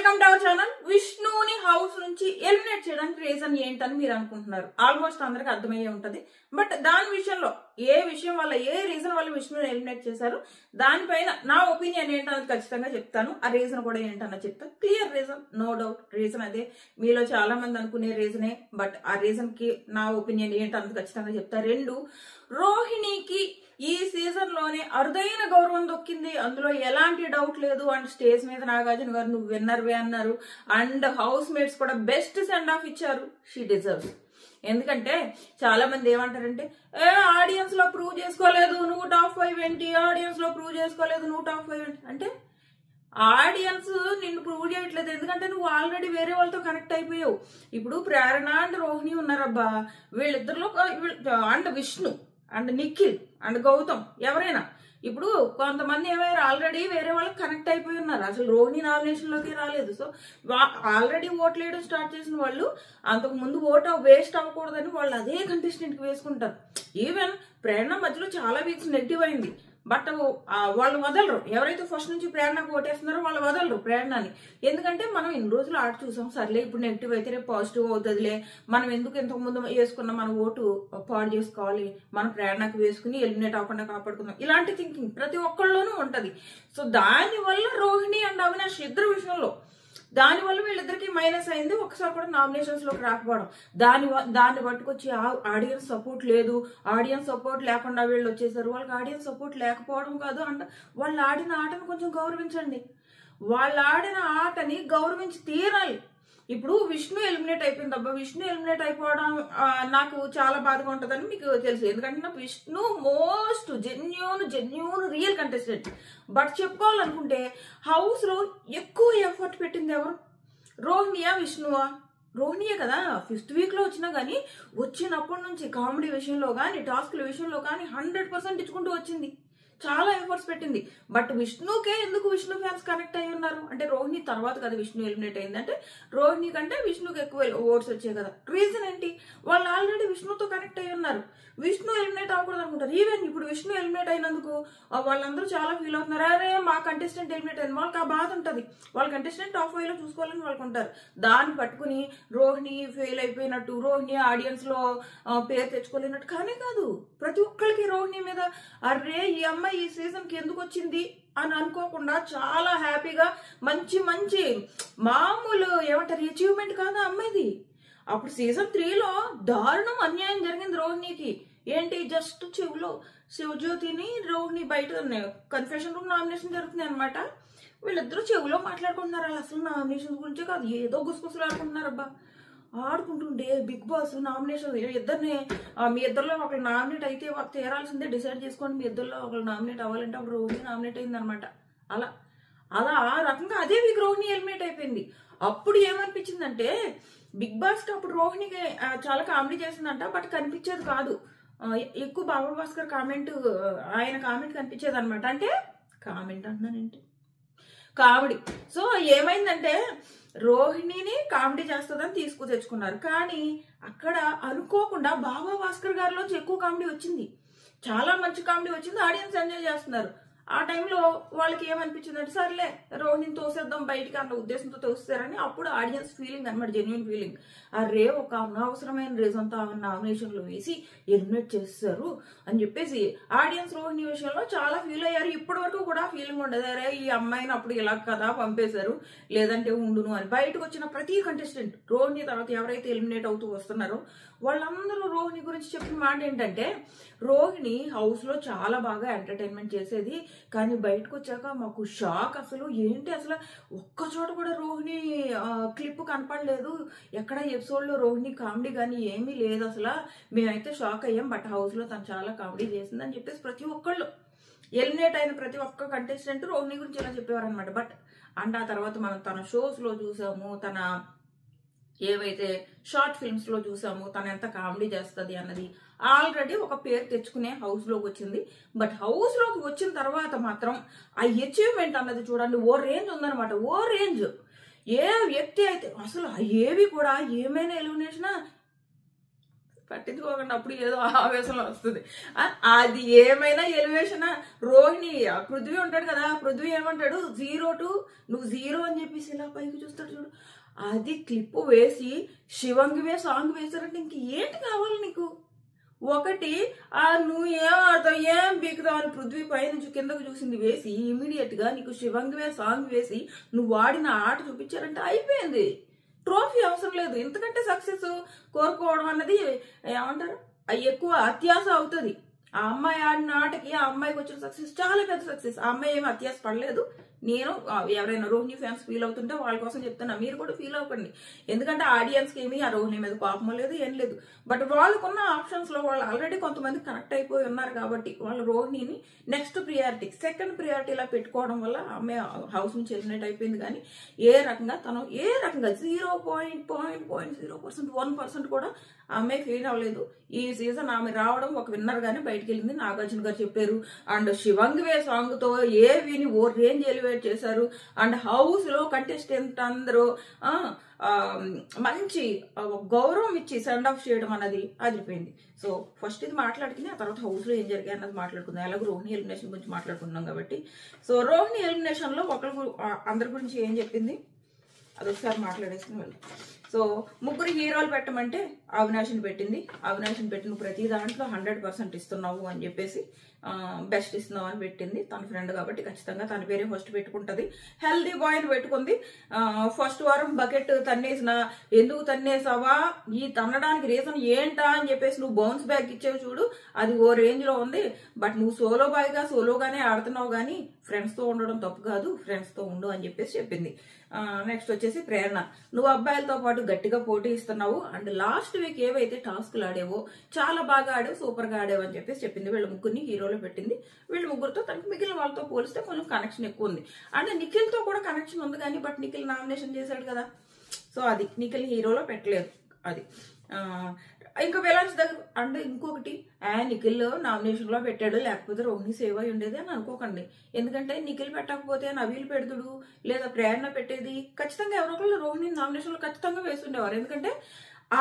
Welcome to our channel. విష్ణుని house నుంచి eliminate చేయడానికి రీజన్ ఏంటని మీరు అనుకుంటున్నారు. ఆల్మోస్ట్ అందరికి అర్థమయ్యే ఉంటది. బట్ దాని విషయంలో ఏ విషయం వల్ల ఏ రీజన్ వల్ల విష్ణుని ఎలిమినేట్ చేశారు దానిపైన నా ఒపీనియన్ ఏంటన్నది ఖచ్చితంగా చెప్తాను. ఆ రీజన్ కూడా ఏంటన్నది చెప్తాను. Clear reason, no doubt reason అదే. మీలో చాలా మంది అనుకునే రీజనే, బట్ ఆ రీజన్ కి నా ఒపీనియన్ ఏంటన్నది ఖచ్చితంగా చెప్తా. రెండు, రోహిణికి ఈ సీజన్ లోనే అరుదైన గౌరవం దొక్కింది, అందులో ఎలాంటి డౌట్ లేదు. అండ్ స్టేజ్ మీద నాగార్జున గారు నువ్వు విన్నర్వే అన్నారు. అండ్ హౌస్ మేట్స్ కూడా బెస్ట్ సెండ్ ఆఫ్ ఇచ్చారు. She deserves. ఎందుకంటే చాలా మంది ఏమంటారంటే ఆడియన్స్ లో ప్రూవ్ చేసుకోలేదు నువ్వు టాప్ 5 ఏంటి, ఆడియన్స్ లో ప్రూవ్ చేసుకోలేదు నువ్వు టాప్ 5 ఏంటి అంటే, ఆడియన్స్ నిన్ను ప్రూవ్ చేయట్లేదు. ఎందుకంటే నువ్వు ఆల్రెడీ వేరే వాళ్ళతో కనెక్ట్ అయిపోయావు. ఇప్పుడు ప్రేరణ అండ్ రోహిణి ఉన్నారబ్బా, వీళ్ళిద్దరిలో and Vishnu and Nikhil and Gautam ఎవరైనా ఇప్పుడు కొంతమంది ఏమైనా ఆల్రెడీ వేరే వాళ్ళకి కనెక్ట్ అయిపోయి ఉన్నారు. అసలు రోహిణి నామినేషన్ లోకి రాలేదు. సో ఆల్రెడీ ఓట్లు వేయడం స్టార్ట్ చేసిన వాళ్ళు అంతకు ముందు ఓటు వేస్ట్ అవ్వకూడదని వాళ్ళు అదే కంటెస్టెంట్ కి వేసుకుంటారు. ఈవెన్ ప్రేరణ మధ్యలో చాలా వీక్స్ నెగిటివ్ అయింది, బట్ వాళ్ళు వదలరు. ఎవరైతే ఫస్ట్ నుంచి ప్రేరణకు ఓటేస్తున్నారో వాళ్ళు వదలరు ప్రేరణని. ఎందుకంటే మనం ఇన్ని రోజులు ఆట చూసాం, సర్లే ఇప్పుడు నెగిటివ్ అయితే రేపు పాజిటివ్ అవుతుందిలే, మనం ఎందుకు ఇంతకు ముందు వేసుకున్న మన ఓటు పాడు చేసుకోవాలి, మనం ప్రేరణకు వేసుకుని ఎలిమినేట్ అవ్వకుండా కాపాడుకుందాం, ఇలాంటి థింకింగ్ ప్రతి ఒక్కళ్ళలోనూ ఉంటది. సో దానివల్ల రోహిణి అండ్ అవినాష్ ఇద్దరు విషయంలో దానివల్ల వీళ్ళిద్దరికి మైనస్ అయింది. ఒకసారి కూడా నామినేషన్స్ లోకి రాకపోవడం, దాన్ని పట్టుకొచ్చి ఆడియన్స్ సపోర్ట్ లేదు, ఆడియన్స్ సపోర్ట్ లేకుండా వీళ్ళు వచ్చేసారు. వాళ్ళకి ఆడియన్స్ సపోర్ట్ లేకపోవడం కాదు అండ్ వాళ్ళు ఆడిన ఆటను కొంచెం గౌరవించండి. వాళ్ళు ఆడిన ఆటని గౌరవించి తీరాలి. ఇప్పుడు విష్ణు ఎలిమినేట్ అయిపోయింది అబ్బా, విష్ణు ఎలిమినేట్ అయిపోవడం నాకు చాలా బాధగా ఉంటుందని మీకు తెలుసు. ఎందుకంటే నాకు Vishnu most genuine real contestant. But చెప్పుకోవాలనుకుంటే హౌస్ లో ఎక్కువ ఎఫర్ట్ పెట్టింది ఎవరు, రోహిణియా విష్ణువా? రోహిణియే కదా. 5th వీక్ లో వచ్చినా గానీ వచ్చినప్పటి నుంచి కామెడీ విషయంలో కానీ టాస్క్ల విషయంలో కానీ 100% ఇచ్చుకుంటూ వచ్చింది, చాలా ఎఫర్ట్స్ పెట్టింది. బట్ విష్ణుకే ఎందుకు విష్ణు ఫ్యాన్స్ కనెక్ట్ అయ్యి ఉన్నారు అంటే, రోహిణి తర్వాత కదా విష్ణు ఎలిమినేట్ అయింది అంటే రోహిణి కంటే విష్ణుకి ఎక్కువ ఓట్స్ వచ్చాయి కదా. రీజన్ ఏంటి, వాళ్ళు ఆల్రెడీ విష్ణుతో కనెక్ట్ అయ్యి ఉన్నారు. విష్ణు ఎలిమినేట్ అవ్వకూడదు అనుకుంటారు. ఈవెన్ ఇప్పుడు విష్ణు ఎలిమినేట్ అయినందుకు వాళ్ళందరూ చాలా ఫీల్ అవుతున్నారు. అరే మా కంటెస్టెంట్ ఎలిమినేట్ అయింది, వాళ్ళకి ఆ బాధ ఉంటుంది. వాళ్ళ కంటెస్టెంట్ టాప్ 5 లో చూసుకోవాలని వాళ్ళకు ఉంటారు. దాన్ని పట్టుకుని రోహిణి ఫెయిల్ అయిపోయినట్టు, రోహిణి ఆడియన్స్ లో పేరు తెచ్చుకోలేనట్టు కానీ కాదు. ప్రతి ఒక్కరికి రోహిణి మీద అరే ఈ అమ్మాయి ఈ సీజన్ కి ఎందుకు వచ్చింది అని అనుకోకుండా చాలా హ్యాపీగా మంచి మామూలు ఏమంటారు అచీవ్మెంట్ కాదా అమ్మాయిది. అప్పుడు సీజన్ 3లో దారుణం అన్యాయం జరిగింది రోహిణికి. ఏంటి, జస్ట్ చెవులో శివజ్యోతిని రోహిణి బయట కన్ఫెషన్ రూమ్ నామినేషన్ జరుగుతుంది అనమాట. వీళ్ళిద్దరూ చెవులో మాట్లాడుకుంటున్నారు. వాళ్ళు అసలు నామినేషన్ గురించే కాదు, ఏదో గుసగుసలు ఆడుకుంటున్నారు అబ్బా. ఆడుకుంటుండే బిగ్ బాస్ నామినేషన్ ఇద్దరిని మీ ఇద్దరిలో ఒకరు నామినేట్ అయితే తీరాల్సిందే, డిసైడ్ చేసుకోండి మీ ఇద్దరిలో ఒకరు నామినేట్ అవ్వాలంటే అప్పుడు రోహిణి నామినేట్ అయింది అనమాట. అలా ఆ రకంగా అదే వీక్ రోహిణి ఎలిమినేట్ అయిపోయింది. అప్పుడు ఏమనిపించిందంటే బిగ్ బాస్ కి అప్పుడు రోహిణికి చాలా కామెడీ చేసిందంట, బట్ కనిపించేది కాదు. ఎక్కువ బాబా భాస్కర్ కామెంట్, ఆయన కామెంట్ కనిపించేది అనమాట. అంటే కామెంట్ అంటున్నానంటే కామెడీ. సో ఏమైందంటే రోహిణిని కామెడీ చేస్తుందని తెచ్చుకున్నారు. కానీ అక్కడ అనుకోకుండా బాబా భాస్కర్ గారిలోంచి ఎక్కువ కామెడీ వచ్చింది, చాలా మంచి కామెడీ వచ్చింది. ఆడియన్స్ ఎంజాయ్ చేస్తున్నారు. ఆ టైంలో వాళ్ళకి ఏమనిపించింది అంటే సర్లే రోహిణిని తోసేద్దాం బయటికి అన్న ఉద్దేశంతో తోస్తారని అప్పుడు ఆడియన్స్ ఫీలింగ్ అనమాట, జెన్యున్ ఫీలింగ్. అరే ఒక అనవసరమైన రీజన్తో ఆమె నామినేషన్లో వేసి ఎలిమినేట్ చేస్తారు అని చెప్పేసి ఆడియన్స్ రోహిణి విషయంలో చాలా ఫీల్ అయ్యారు. ఇప్పటి వరకు కూడా ఫీలింగ్ ఉండదు, అరే ఈ అమ్మాయిని అప్పుడు ఇలా కదా పంపేశారు లేదంటే ఉండును అని. బయటకు వచ్చిన ప్రతి కంటెస్టెంట్ రోహిణి తర్వాత ఎవరైతే ఎలిమినేట్ అవుతూ వస్తున్నారో వాళ్ళందరూ రోహిణి గురించి చెప్పిన మాట ఏంటంటే, రోహిణి హౌస్ లో చాలా బాగా ఎంటర్టైన్మెంట్ చేసేది, కానీ బయటకు వచ్చాక మాకు షాక్. అసలు ఏంటి, అసలు ఒక్క చోట కూడా రోహిణి క్లిప్ కనపడలేదు, ఎక్కడ ఎపిసోడ్ లో రోహిణి కామెడీ కానీ ఏమీ లేదు, అసలు మేమైతే షాక్ అయ్యాం. బట్ హౌస్ లో తను చాలా కామెడీ చేసింది అని చెప్పేసి ప్రతి ఒక్కళ్ళు ఎలిమినేట్ అయిన ప్రతి ఒక్క కంటెస్టెంట్ రోహిణి గురించి ఇలా చెప్పేవారు అనమాట. బట్ అండ్ ఆ తర్వాత మనం తన షోస్ లో చూసాము, తన ఏవైతే షార్ట్ ఫిల్మ్స్ లో చూసాము తను ఎంత కామెడీ చేస్తుంది అన్నది ఆల్రెడీ ఒక పేరు తెచ్చుకునే హౌస్ లోకి వచ్చింది. బట్ హౌస్ లోకి వచ్చిన తర్వాత మాత్రం ఆ అచీవ్మెంట్ అన్నది చూడండి ఓ రేంజ్ ఉందనమాట, ఓ రేంజ్. ఏ వ్యక్తి అయితే అసలు ఏవి కూడా ఏమైనా ఎలిమినేషన్ పట్టించుకోకుండా అప్పుడు ఏదో ఆవేశంలో వస్తుంది. అది ఏమైనా ఎలివేషన్. రోహిణి పృథ్వీ ఉంటాడు కదా, పృథ్వీ ఏమంటాడు 0 to నువ్వు 0 అని చెప్పేసి ఇలా పైకి చూస్తాడు చూడు. అది క్లిప్ వేసి శివంగివే సాంగ్ వేశారంటే ఇంక ఏంటి కావాలి నీకు? ఒకటి నువ్వు ఏం ఆడతావు ఏం బీకుతావు అని పృథ్వీ పై నుంచి కిందకు చూసింది వేసి ఇమీడియట్ గా నీకు శివంగివే సాంగ్ వేసి నువ్వు ఆడిన ఆట చూపించారంటే అయిపోయింది. ట్రోఫీ అవసరం లేదు. ఎందుకంటే సక్సెస్ కోరుకోవడం అన్నది ఏమంటారు ఎక్కువ అత్యాశ అవుతుంది. ఆ అమ్మాయి ఆడిన ఆటకి ఆ అమ్మాయికి వచ్చిన సక్సెస్ చాలా పెద్ద సక్సెస్. ఆ అమ్మాయి ఏమి అత్యాశ పడలేదు. నేను ఎవరైనా రోహిణి ఫ్యాన్స్ ఫీల్ అవుతుంటే వాళ్ళ కోసం చెప్తున్నా, మీరు కూడా ఫీల్ అవ్వకండి. ఎందుకంటే ఆడియన్స్ కి ఏమి ఆ రోహిణి మీద కోపం లేదు, ఏం లేదు. బట్ వాళ్ళకున్న ఆప్షన్స్ లో వాళ్ళు ఆల్రెడీ కొంతమంది కనెక్ట్ అయిపోయి ఉన్నారు కాబట్టి వాళ్ళు రోహిణిని నెక్స్ట్ ప్రియారిటీ, సెకండ్ ప్రియారిటీలా పెట్టుకోవడం వల్ల అమ్మాయి హౌస్ నుంచి ఎలిమినేట్ అయిపోయింది. కానీ ఏ రకంగా 0.0% 1% కూడా అమ్మాయి ఫీల్ అవ్వలేదు. ఈ సీజన్ ఆమె రావడం ఒక విన్నర్ గానే బయటకు వెళ్ళింది. నాగార్జున గారు చెప్పారు. అండ్ శివంగివే సాంగ్ తో ఏవిని ఓ రేంజ్ ఎలివేట్ చేశారు. అండ్ హౌస్ లో కంటెస్టెంట్ అందరూ మంచి గౌరవం ఇచ్చి సెండ్ ఆఫ్ చేయడం అన్నది అదిరిపోయింది. సో ఫస్ట్ ఇది మాట్లాడుకుని ఆ తర్వాత హౌస్ లో ఏం జరిగాయి అన్నది మాట్లాడుకుందాం. ఎలాగో రోహిణి ఎలిమినేషన్ గురించి మాట్లాడుకున్నాం కాబట్టి. సో రోహిణి ఎలిమినేషన్ లో అందరి గురించి ఏం చెప్పింది అదొకసారి మాట్లాడేసుకుని వెళ్ళి. సో ముగ్గురు హీరోలు పెట్టమంటే అవినాష్ని పెట్టింది. అవినాష్ని పెట్టిన ప్రతి దాంట్లో 100% ఇస్తున్నావు అని చెప్పేసి బెస్ట్ ఇస్తున్నావు అని పెట్టింది. తన ఫ్రెండ్ కాబట్టి ఖచ్చితంగా తన పేరే ఫస్ట్ పెట్టుకుంటది. హెల్దీ బాయ్ అని పెట్టుకుంది. ఫస్ట్ వారం బకెట్ తన్నేసిన, ఎందుకు తన్నేసావా, ఈ తన్నడానికి రీజన్ ఏంటా అని చెప్పేసి నువ్వు బౌన్స్ బ్యాక్ ఇచ్చేవి చూడు, అది ఓ రేంజ్ లో ఉంది. బట్ నువ్వు సోలోగానే ఆడుతున్నావు కానీ ఫ్రెండ్స్ తో ఉండడం తప్పు కాదు, ఫ్రెండ్స్ తో ఉండు అని చెప్పేసి చెప్పింది. నెక్స్ట్ వచ్చేసి ప్రేరణ, నువ్వు అబ్బాయిలతో పాటు గట్టిగా పోటీ ఇస్తున్నావు. అండ్ లాస్ట్ వీక్ ఏవైతే టాస్క్లు ఆడేవో చాలా బాగా ఆడేవు, సూపర్ గా ఆడేవు అని చెప్పేసి చెప్పింది. వీళ్ళ ముగ్గురిని హీరోలో పెట్టింది. వీళ్ళ ముగ్గురితో తనకి మిగిలిన వాళ్ళతో పోలిస్తే కొంచెం కనెక్షన్ ఎక్కువ ఉంది. అంటే నిఖిల్ తో కూడా కనెక్షన్ ఉంది కానీ బట్ నిఖిల్ నామినేషన్ చేశాడు కదా, సో అది నిఖిల్ హీరోలో పెట్టలేదు. అది ఇంకా విలన్స్ దగ్గర. అండ్ ఇంకొకటి నిఖిల్ నామినేషన్ లో పెట్టాడు, లేకపోతే రోహిణి సేవ్ అయి ఉండేది అని అనుకోకండి. ఎందుకంటే నిఖిల్ పెట్టకపోతే నవీల్ పెడతాడు లేదా ప్రేరణ పెట్టేది. ఖచ్చితంగా ఎవరో ఒకళ్ళు రోహిణి నామినేషన్ లో ఖచ్చితంగా వేస్తుండేవారు. ఎందుకంటే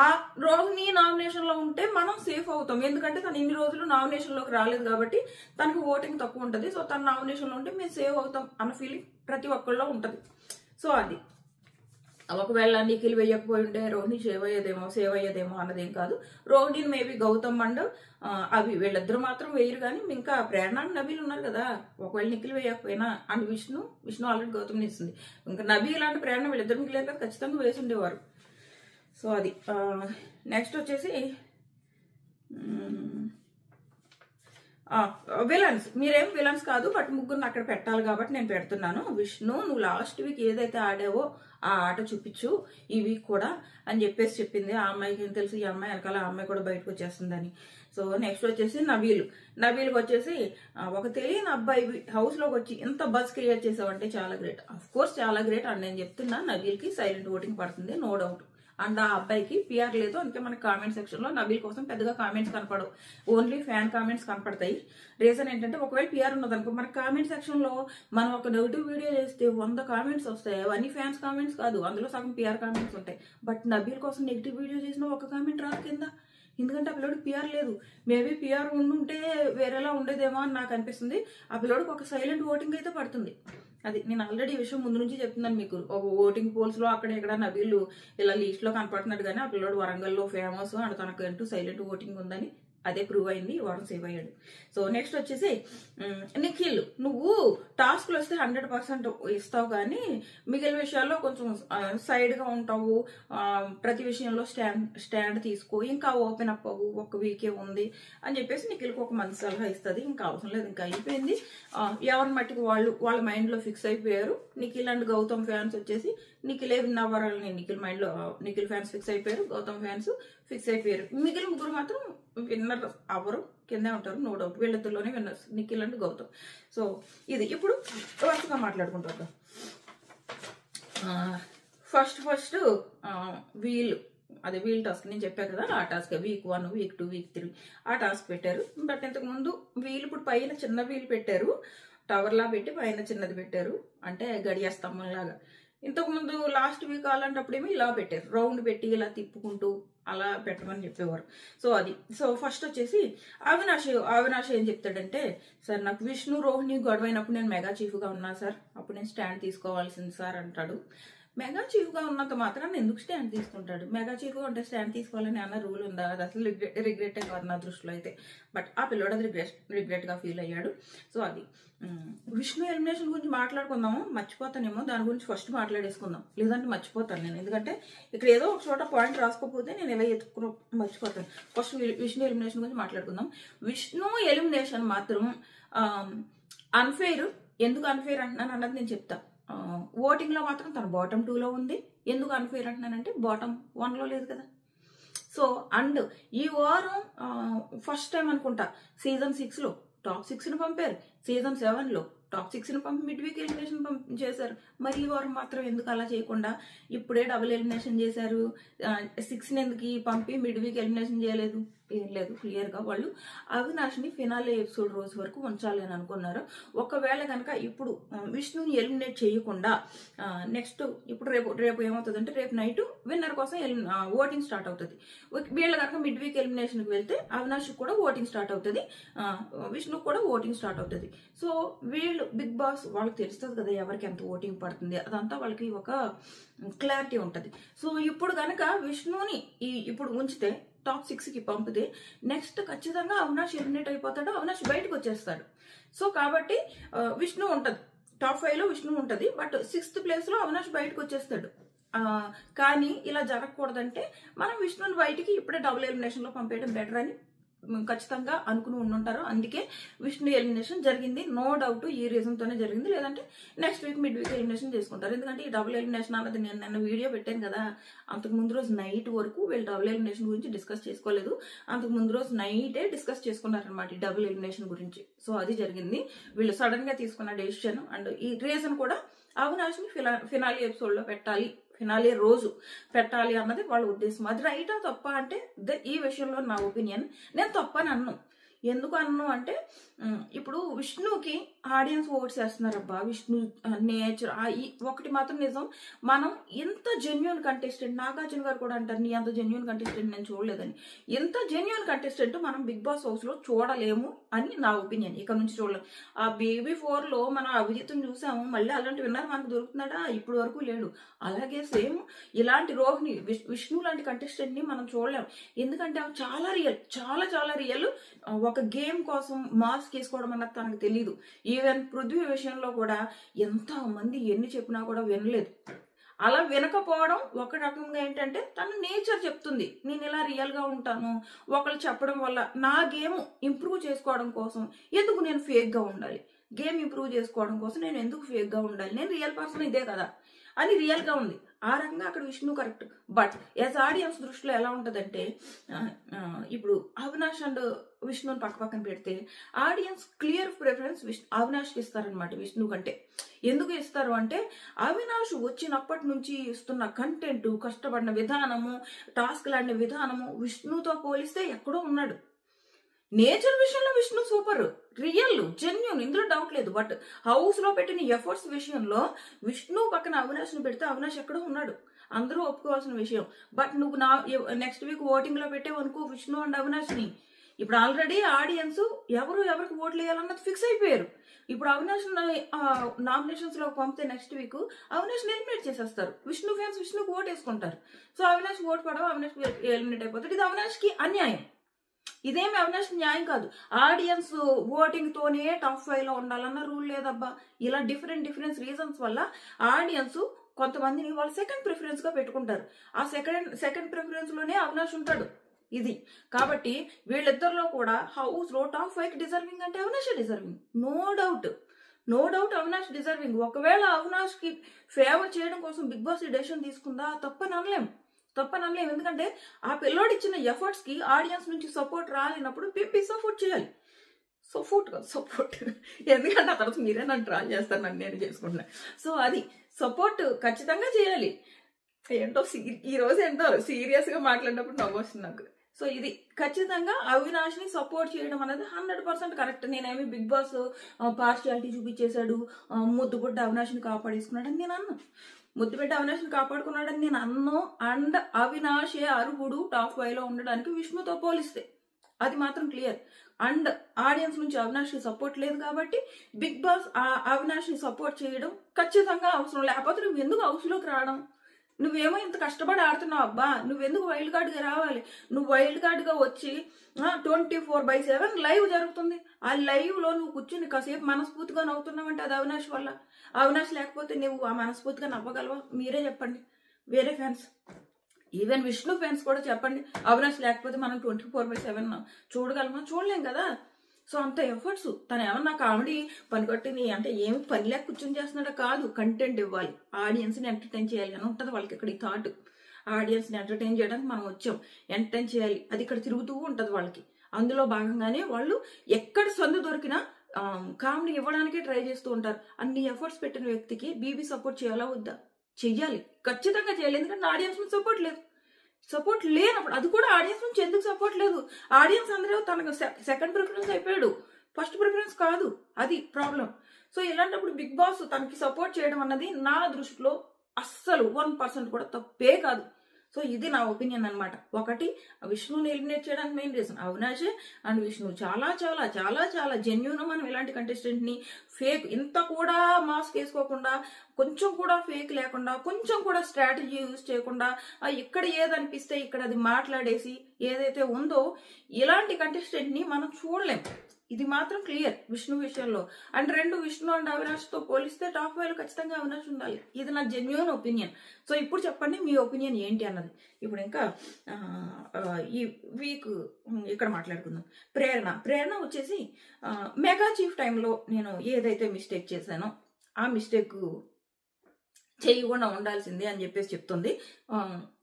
ఆ రోహిణి నామినేషన్ లో ఉంటే మనం సేఫ్ అవుతాం. ఎందుకంటే తను ఇన్ని రోజులు నామినేషన్ లోకి రాలేదు కాబట్టి తనకు ఓటింగ్ తక్కువ ఉంటుంది. సో తన నామినేషన్ లో ఉంటే మేము సేవ్ అవుతాం అన్న ఫీలింగ్ ప్రతి ఒక్కళ్ళలో ఉంటది. సో అది ఒకవేళ నిఖిల్ వేయకపోయి ఉంటే రోహిణి సేవ్ అయ్యేదేమో అన్నదేం కాదు. రోహిణిని మేబీ గౌతమ్ అండ్ అవి వీళ్ళిద్దరు మాత్రం వేయరు. కానీ ఇంకా ప్రేరణ నబీల్ ఉన్నారు కదా, ఒకవేళ నిఖిల్ వేయకపోయినా అండ్ విష్ణు ఆల్రెడీ గౌతమ్ ఇస్తుంది. ఇంకా నబీల్ అండ్ ప్రేరణ వీళ్ళిద్దరు మిగిలేదు కదా, ఖచ్చితంగా వేసి ఉండేవారు. సో అది నెక్స్ట్ వచ్చేసి విలన్స్. మీరేం విలన్స్ కాదు, బట్ ముగ్గురిని అక్కడ పెట్టాలి కాబట్టి నేను పెడుతున్నాను. విష్ణు, నువ్వు లాస్ట్ వీక్ ఏదైతే ఆడావో ఆ ఆట చూపించు ఈ వీక్ కూడా అని చెప్పేసి చెప్పింది. ఆ అమ్మాయికి ఏం తెలుసు, ఈ అమ్మాయి వెనకాల ఆ అమ్మాయి కూడా బయటకు వచ్చేస్తుందని. సో నెక్స్ట్ వచ్చేసి నబీల్కి వచ్చేసి ఒక తెలియని అబ్బాయి హౌస్ లోకి వచ్చి ఎంత బజ్ క్రియేట్ చేసావంటే చాలా గ్రేట్. అఫ్ కోర్స్ చాలా గ్రేట్. అండ్ నేను చెప్తున్నా నబీల్కి సైలెంట్ ఓటింగ్ పడుతుంది, నో డౌట్. అండ్ ఆ అబ్బాయికి పిఆర్ లేదు, అందుకే మనకి కామెంట్ సెక్షన్ లో నబీల్ కోసం పెద్దగా కామెంట్స్ కనపడవు, ఓన్లీ ఫ్యాన్ కామెంట్స్ కనపడతాయి. రీజన్ ఏంటంటే ఒకవేళ పిఆర్ ఉన్నదనుకో మన కామెంట్ సెక్షన్ లో మనం ఒక నెగిటివ్ వీడియో చేస్తే 100 కామెంట్స్ వస్తాయి. అవన్నీ ఫ్యాన్స్ కామెంట్స్ కాదు, అందులో సగం పిఆర్ కామెంట్స్ ఉంటాయి. బట్ నబీల్ కోసం నెగిటివ్ వీడియో చేసిన ఒక కామెంట్ రాదు కింద, ఎందుకంటే ఆ పిల్లోడికి పిఆర్ లేదు. మేబీ పిఆర్ ఉండుంటే వేరేలా ఉండేదేమో అని నాకు అనిపిస్తుంది. ఆ పిల్లోడికి ఒక సైలెంట్ ఓటింగ్ అయితే పడుతుంది. అది నేను ఆల్రెడీ ఈ విషయం ముందు నుంచి చెప్తున్నాను మీకు. ఒక ఓటింగ్ పోల్స్ లో అక్కడ ఇక్కడ నబీలు ఇలా లీస్ట్ లో కనపడుతున్నాడు కానీ ఆ పిల్లోడు వరంగల్లో ఫేమస్ అండ్ తనకంటూ సైలెంట్ ఓటింగ్ ఉందని అదే ప్రూవ్ అయింది. వారం సేవ్ అయ్యాడు. సో నెక్స్ట్ వచ్చేసి నిఖిల్, నువ్వు టాస్క్లు వస్తే 100% ఇస్తావు కానీ మిగిలిన విషయాల్లో కొంచెం సైడ్ గా ఉంటావు. ప్రతి విషయంలో స్టాండ్ తీసుకో, ఇంకా ఓపెన్ అప్ అవ్వు, ఒక వీకే ఉంది అని చెప్పేసి నిఖిల్కి ఒక మంచి సలహా ఇస్తుంది. ఇంకా అవసరం లేదు, ఇంకా అయిపోయింది. ఎవరి మట్టికి వాళ్ళ మైండ్ లో ఫిక్స్ అయిపోయారు. నిఖిల్ అండ్ గౌతమ్ ఫ్యాన్స్ వచ్చేసి నిఖిలే విన్ అవ్వాలని నిఖిల్ ఫ్యాన్స్ ఫిక్స్ అయిపోయారు, గౌతమ్ ఫ్యాన్స్ ఫిక్స్ అయిపోయారు. మిగిలిన ముగ్గురు మాత్రం విన్నర్ అవ్వరు, కిందే ఉంటారు, నో డౌట్. వీళ్ళిద్దరిలోనే winners Nikhil and Gautam. So ఇది ఇప్పుడు వరుసగా మాట్లాడుకుంటారు. ఫస్ట్ వీల్ టాస్క్ నేను చెప్పాను కదా, ఆ టాస్క్ వీక్ 1, వీక్ 2, వీక్ 3 ఆ టాస్క్ పెట్టారు. బట్ ఇంతకు ముందు వీల్ ఇప్పుడు పైన చిన్న వీల్ పెట్టారు, టవర్ లా పెట్టి పైన చిన్నది పెట్టారు, అంటే గడియ స్తంభం లాగా. ఇంతకుముందు లాస్ట్ వీక్ అలాంటప్పుడేమో ఇలా పెట్టారు, రౌండ్ పెట్టి ఇలా తిప్పుకుంటూ అలా పెట్టమని చెప్పేవారు. సో ఫస్ట్ వచ్చేసి అవినాష్ ఏం చెప్తాడంటే, సార్ నాకు విష్ణు రోహిణి గొడవైనప్పుడు నేను మెగా చీఫ్గా ఉన్నా సార్, అప్పుడు నేను స్టాండ్ తీసుకోవాల్సింది సార్ అంటాడు. మెగా చీఫ్గా ఉన్నంత మాత్రం ఎందుకు స్టాండ్ తీసుకుంటాడు? మెగా చీఫ్గా ఉంటే స్టాండ్ తీసుకోవాలని అన్న రూల్ ఉందా? అది అసలు రిగ్రెటే కాదు నా దృష్టిలో అయితే. బట్ ఆ పిల్లడు అది రిగ్రెట్గా ఫీల్ అయ్యాడు. సో అది విష్ణు ఎలిమినేషన్ గురించి మాట్లాడుకుందాము, మర్చిపోతానేమో, దాని గురించి ఫస్ట్ మాట్లాడేసుకుందాం, లేదంటే మర్చిపోతాను నేను. ఎందుకంటే ఇక్కడ ఏదో ఒక చోట పాయింట్ రాసుకోకపోతే నేను ఎలా ఎత్తుకుని మర్చిపోతాను. ఫస్ట్ విష్ణు ఎలిమినేషన్ గురించి మాట్లాడుకుందాం. విష్ణు ఎలిమినేషన్ మాత్రం అన్ఫెయిర్. ఎందుకు అన్ఫెయిర్ అంటున్నాను అన్నది నేను చెప్తా. ఓటింగ్ లో మాత్రం తన బాటమ్ 2లో ఉంది. ఎందుకు అన్ఫెయిర్ అంటున్నానంటే బాటమ్ 1లో లేదు కదా. సో అండ్ ఈ వారం ఫస్ట్ టైం అనుకుంటా సీజన్ 6లో టాప్ 6ని పంపారు, సీజన్ 7లో టాప్ 6ని పంపి మిడ్ వీక్ ఎలిమినేషన్ చేశారు. మరి ఈ వారం మాత్రం ఎందుకు అలా చేయకుండా ఇప్పుడే డబుల్ ఎలిమినేషన్ చేశారు? 6ని ఎందుకు పంపి మిడ్ వీక్ ఎలిమినేషన్ చేయలేదు? ఏం లేదు, క్లియర్గా వాళ్ళు అవినాష్ని ఫినాలే ఎపిసోడ్ రోజు వరకు ఉంచాలి అని అనుకున్నారు. ఒకవేళ కనుక ఇప్పుడు విష్ణుని ఎలిమినేట్ చేయకుండా నెక్స్ట్ ఇప్పుడు రేపు ఏమవుతుందంటే, రేపు నైట్ విన్నర్ కోసం ఓటింగ్ స్టార్ట్ అవుతుంది. వీళ్ళు కనుక మిడ్ వీక్ ఎలిమినేషన్కి వెళ్తే అవినాష్ కూడా ఓటింగ్ స్టార్ట్ అవుతుంది, విష్ణుకు కూడా ఓటింగ్ స్టార్ట్ అవుతుంది. సో వీళ్ళు బిగ్ బాస్ వాళ్ళకి తెలుస్తుంది కదా ఎవరికి ఎంత ఓటింగ్ పడుతుంది, అదంతా వాళ్ళకి ఒక క్లారిటీ ఉంటుంది. సో ఇప్పుడు కనుక విష్ణుని ఇప్పుడు ఉంచితే టాప్ 6కి పంపితే నెక్స్ట్ ఖచ్చితంగా అవినాష్ ఎలిమినేట్ అయిపోతాడు, అవినాష్ బయటకు వచ్చేస్తాడు. సో కాబట్టి విష్ణు ఉంటుంది టాప్ 5లో, విష్ణు ఉంటుంది. బట్ 6th ప్లేస్లో అవినాష్ బయటకు వచ్చేస్తాడు. కానీ ఇలా జరగకూడదంటే మనం విష్ణుని బయటికి ఇప్పుడే డబుల్ ఎలిమినేషన్లో పంపేయడం బెటర్ అని ఖచ్చితంగా అనుకుని ఉండుంటారు. అందుకే విష్ణు ఎలిమినేషన్ జరిగింది, నో డౌట్ ఈ రీజన్తోనే జరిగింది. లేదంటే next week mid week elimination చేసుకుంటారు. ఎందుకంటే ఈ డబుల్ ఎలిమినేషన్ అన్నది నేను నిన్న వీడియో పెట్టాను కదా, అంతకు ముందు రోజు నైట్ వరకు వీళ్ళు డబుల్ ఎలిమినేషన్ గురించి డిస్కస్ చేసుకోలేదు, అంతకు ముందు రోజు నైటే డిస్కస్ చేసుకున్నారనమాట ఈ డబుల్ ఎలిమినేషన్ గురించి. సో అది జరిగింది, వీళ్ళు సడన్ గా తీసుకున్న డెసిషన్. అండ్ ఈ రీజన్ కూడా అవినాష్ని ఫినాలే ఎపిసోడ్లో పెట్టాలి, ఫినాలే రోజు పెట్టాలి అన్నది వాళ్ళ ఉద్దేశం. అది రైటా తప్ప అంటే ఈ విషయంలో నా ఒపీనియన్, నేను తప్పని అన్ను. ఎందుకు అన్ను అంటే ఇప్పుడు విష్ణుకి ఆడియన్స్ ఓట్స్ వేస్తున్నారబ్బా, విష్ణు నేచర్ ఒకటి మాత్రం నిజం, మనం ఎంత జెన్యున్ కంటెస్టెంట్, నాగార్జున గారు కూడా అంటారు నీ అంత జెన్యున్ కంటెస్టెంట్ నేను చూడలేదని. ఎంత జెన్యున్ కంటెస్టెంట్ మనం బిగ్ బాస్ హౌస్ లో చూడలేము అని నా ఒపీనియన్. ఇక్కడ నుంచి చూడలేము. ఆ బేబీ 4లో మనం అభిజిత్తుని చూసాము, మళ్ళీ అలాంటి విన్నర్ మనకు దొరుకుతున్నాడా? ఇప్పుడు వరకు లేడు. అలాగే సేమ్ ఇలాంటి రోహిణి, విష్ణు లాంటి కంటెస్టెంట్ ని మనం చూడలేము. ఎందుకంటే చాలా రియల్, చాలా చాలా రియల్. ఒక గేమ్ కోసం మాస్క్ వేసుకోవడం అన్నది తనకు తెలియదు. ఈవెన్ పృథ్వీ విషయంలో కూడా ఎంత మంది ఎన్ని చెప్పినా కూడా వినలేదు. అలా వినకపోవడం ఒక రకంగా ఏంటంటే తన నేచర్ చెప్తుంది, నేను ఇలా రియల్ గా ఉంటాను. ఒకళ్ళు చెప్పడం వల్ల నా గేమ్ ఇంప్రూవ్ చేసుకోవడం కోసం ఎందుకు నేను ఫేక్ గా ఉండాలి, గేమ్ ఇంప్రూవ్ చేసుకోవడం కోసం నేను ఎందుకు ఫేక్ గా ఉండాలి, నేను రియల్ పర్సన్ ఇదే కదా అని రియల్ గా ఉంది. ఆ రకంగా అక్కడ Vishnu correct. But as audience దృష్టిలో ఎలా ఉంటుందంటే, ఇప్పుడు అవినాష్ అండ్ విష్ణుని పక్కన పెడితే ఆడియన్స్ క్లియర్ ప్రిఫరెన్స్ అవినాష్కి ఇస్తారనమాట విష్ణు కంటే. ఎందుకు ఇస్తారు అంటే అవినాష్ వచ్చినప్పటి నుంచి ఇస్తున్న కంటెంట్, కష్టపడిన విధానము, టాస్క్ లాంటి విధానము విష్ణుతో పోలిస్తే ఎక్కడో ఉన్నాడు. నేచర్ విషయంలో విష్ణు సూపర్, రియల్, జెన్యున్, ఇందులో డౌట్ లేదు. బట్ హౌస్ లో పెట్టిన ఎఫర్ట్స్ విషయంలో విష్ణు పక్కన అవినాష్ ని పెడితే అవినాష్ ఎక్కడో ఉన్నాడు, అందరూ ఒప్పుకోవాల్సిన విషయం. బట్ నువ్వు నెక్స్ట్ వీక్ ఓటింగ్ లో పెట్టావు అనుకో విష్ణు అండ్ అవినాష్ ని, ఇప్పుడు ఆల్రెడీ ఆడియన్స్ ఎవరికి ఓట్లు వేయాలన్నది ఫిక్స్ అయిపోయారు. ఇప్పుడు అవినాష్ నామినేషన్స్ లో పంపితే నెక్స్ట్ వీక్ అవినాష్ ఎలిమినేట్ చేసేస్తారు. విష్ణు ఫ్యాన్స్ విష్ణుకి ఓట్ వేసుకుంటారు. సో అవినాష్ ఓట్ పడవ, అవినాష్ ఎలిమినేట్ అయిపోతాడు. ఇది అవినాష్ కి అన్యాయం. ఇదేమి అవినాష్ న్యాయం కాదు. ఆడియన్స్ ఓటింగ్ తోనే టాప్ 5లో ఉండాలన్న రూల్ లేదబ్బా. ఇలా డిఫరెంట్ రీజన్స్ వల్ల ఆడియన్స్ కొంతమందిని వాళ్ళు సెకండ్ ప్రిఫరెన్స్ గా పెట్టుకుంటారు. ఆ సెకండ్ ప్రిఫరెన్స్ లోనే అవినాష్ ఉంటాడు. ఇది కాబట్టి వీళ్ళిద్దరిలో కూడా హౌస్ లో టాప్ 5కి డిజర్వింగ్ అంటే Avinash deserving, no doubt Avinash deserving. ఒకవేళ అవినాష్ కి ఫేవర్ చేయడం కోసం బిగ్ బాస్ డెసిషన్ తీసుకుందా తప్పని అనలేం. ఎందుకంటే ఆ పిల్లోడు ఇచ్చిన ఎఫర్ట్స్ కి ఆడియన్స్ నుంచి సపోర్ట్ రాలేనప్పుడు పిప్పి సపోర్ట్ చేయాలి. సపోర్ట్ ఎందుకంటే ఆ తర్వాత మీరే నన్ను ట్రాల్ చేస్తారు, నన్ను నేను చేసుకుంటున్నా. సో అది సపోర్ట్ ఖచ్చితంగా చేయాలి. ఈ రోజు ఏంటో సీరియస్ గా మాట్లాడినప్పుడు నవ్వు వస్తుంది నాకు. సో ఇది ఖచ్చితంగా అవినాష్ ని సపోర్ట్ చేయడం అనేది 100% కరెక్ట్. నేనేమి బిగ్ బాస్ పార్షియాలిటీ చూపించేశాడు, ముద్దుగుడ్డ అవినాష్ ని కాపాడేసుకున్నాడు అని నేను అన్నా. ముద్దుబిడ్డ అవినాష్ని కాపాడుకున్నాడని నేను అన్నో. అండ్ అవినాషే అర్హుడు టాప్ 5 లో ఉండడానికి విష్ణుతో పోలిస్తే, అది మాత్రం క్లియర్. అండ్ ఆడియన్స్ నుంచి అవినాష్ కి సపోర్ట్ లేదు కాబట్టి బిగ్ బాస్ అవినాష్ ని సపోర్ట్ చేయడం ఖచ్చితంగా అవసరం. లేకపోతే నువ్వు ఎందుకు హౌస్ లోకి రావడం? నువ్వేమో ఇంత కష్టపడి ఆడుతున్నావు అబ్బా, నువ్వెందుకు వైల్డ్ కార్డ్ గా రావాలి? నువ్వు వైల్డ్ కార్డ్ గా వచ్చి 24/7 లైవ్ జరుగుతుంది. ఆ లైవ్ లో నువ్వు కూర్చుని కాసేపు మనస్ఫూర్తిగా నవ్వుతున్నావంటే అది అవినాష్ వల్ల. అవినాష్ లేకపోతే నువ్వు ఆ మనస్ఫూర్తిగా నవ్వగలవా? మీరే చెప్పండి. వేరే ఫ్యాన్స్, ఈవెన్ విష్ణు ఫ్యాన్స్ కూడా చెప్పండి, అవినాష్ లేకపోతే మనం 24/7 చూడగలమా? చూడలేం కదా. సో అంత ఎఫర్ట్స్. తను ఏమన్నా కామెడీ పనికొట్టింది అంటే ఏమి పని లేక కూర్చొని చేస్తున్నాడో కాదు, కంటెంట్ ఇవ్వాలి, ఆడియన్స్ ని ఎంటర్టైన్ చేయాలి అని ఉంటుంది వాళ్ళకి. ఇక్కడ ఈ థాట్, ఆడియన్స్ ని ఎంటర్టైన్ చేయడానికి మనం వచ్చాం, ఎంటర్టైన్ చేయాలి, అది ఇక్కడ తిరుగుతూ ఉంటది వాళ్ళకి. అందులో భాగంగానే వాళ్ళు ఎక్కడ సందు దొరికినా కామెడీ ఇవ్వడానికి ట్రై చేస్తూ ఉంటారు. అన్ని ఎఫర్ట్స్ పెట్టిన వ్యక్తికి బీబీ సపోర్ట్ చేయాలా వద్దా? చెయ్యాలి, ఖచ్చితంగా చేయాలి. ఎందుకంటే ఆడియన్స్ నుంచి సపోర్ట్ లేదు. సపోర్ట్ లేనప్పుడు, అది కూడా ఆడియన్స్ నుంచి ఎందుకు సపోర్ట్ లేదు? ఆడియన్స్ అందరూ తనకు సెకండ్ ప్రిఫరెన్స్ అయిపోయాడు, ఫస్ట్ ప్రిఫరెన్స్ కాదు, అది ప్రాబ్లం. సో ఇలాంటప్పుడు బిగ్ బాస్ తనకి సపోర్ట్ చేయడం అన్నది నా దృష్టిలో అస్సలు 1% కూడా తప్పే కాదు. సో ఇది నా ఒపీనియన్ అనమాట. ఒకటి, విష్ణుని ఎలిమినేట్ చేయడానికి మెయిన్ రీజన్ అవినాషే. అండ్ విష్ణు చాలా చాలా చాలా చాలా జెన్యూన్. మనం ఇలాంటి కంటెస్టెంట్ ని ఫేక్, ఇంత కూడా మాస్క్ వేసుకోకుండా, కొంచెం కూడా ఫేక్ లేకుండా, కొంచెం కూడా స్ట్రాటజీ యూజ్ చేయకుండా, ఇక్కడ ఏదనిపిస్తే ఇక్కడ అది మాట్లాడేసి ఏదైతే ఉందో, ఇలాంటి కంటెస్టెంట్ ని మనం చూడలేం. ఇది మాత్రం క్లియర్ విష్ణు విషయంలో. అండ్ విష్ణు అండ్ అవినాష్ తో పోలిస్తే టాప్ 5 ఖచ్చితంగా అవినాష్ ఉండాలి. ఇది నా జెన్యూన్ ఒపీనియన్. సో ఇప్పుడు చెప్పండి మీ ఒపీనియన్ ఏంటి అన్నది. ఇప్పుడు ఇంకా ఈ వీక్ ఇక్కడ మాట్లాడుకుందాం. ప్రేరణ వచ్చేసి మెగా చీఫ్ టైంలో నేను ఏదైతే మిస్టేక్ చేశానో ఆ మిస్టేక్ చేయకుండా ఉండాల్సిందే అని చెప్పేసి చెప్తుంది.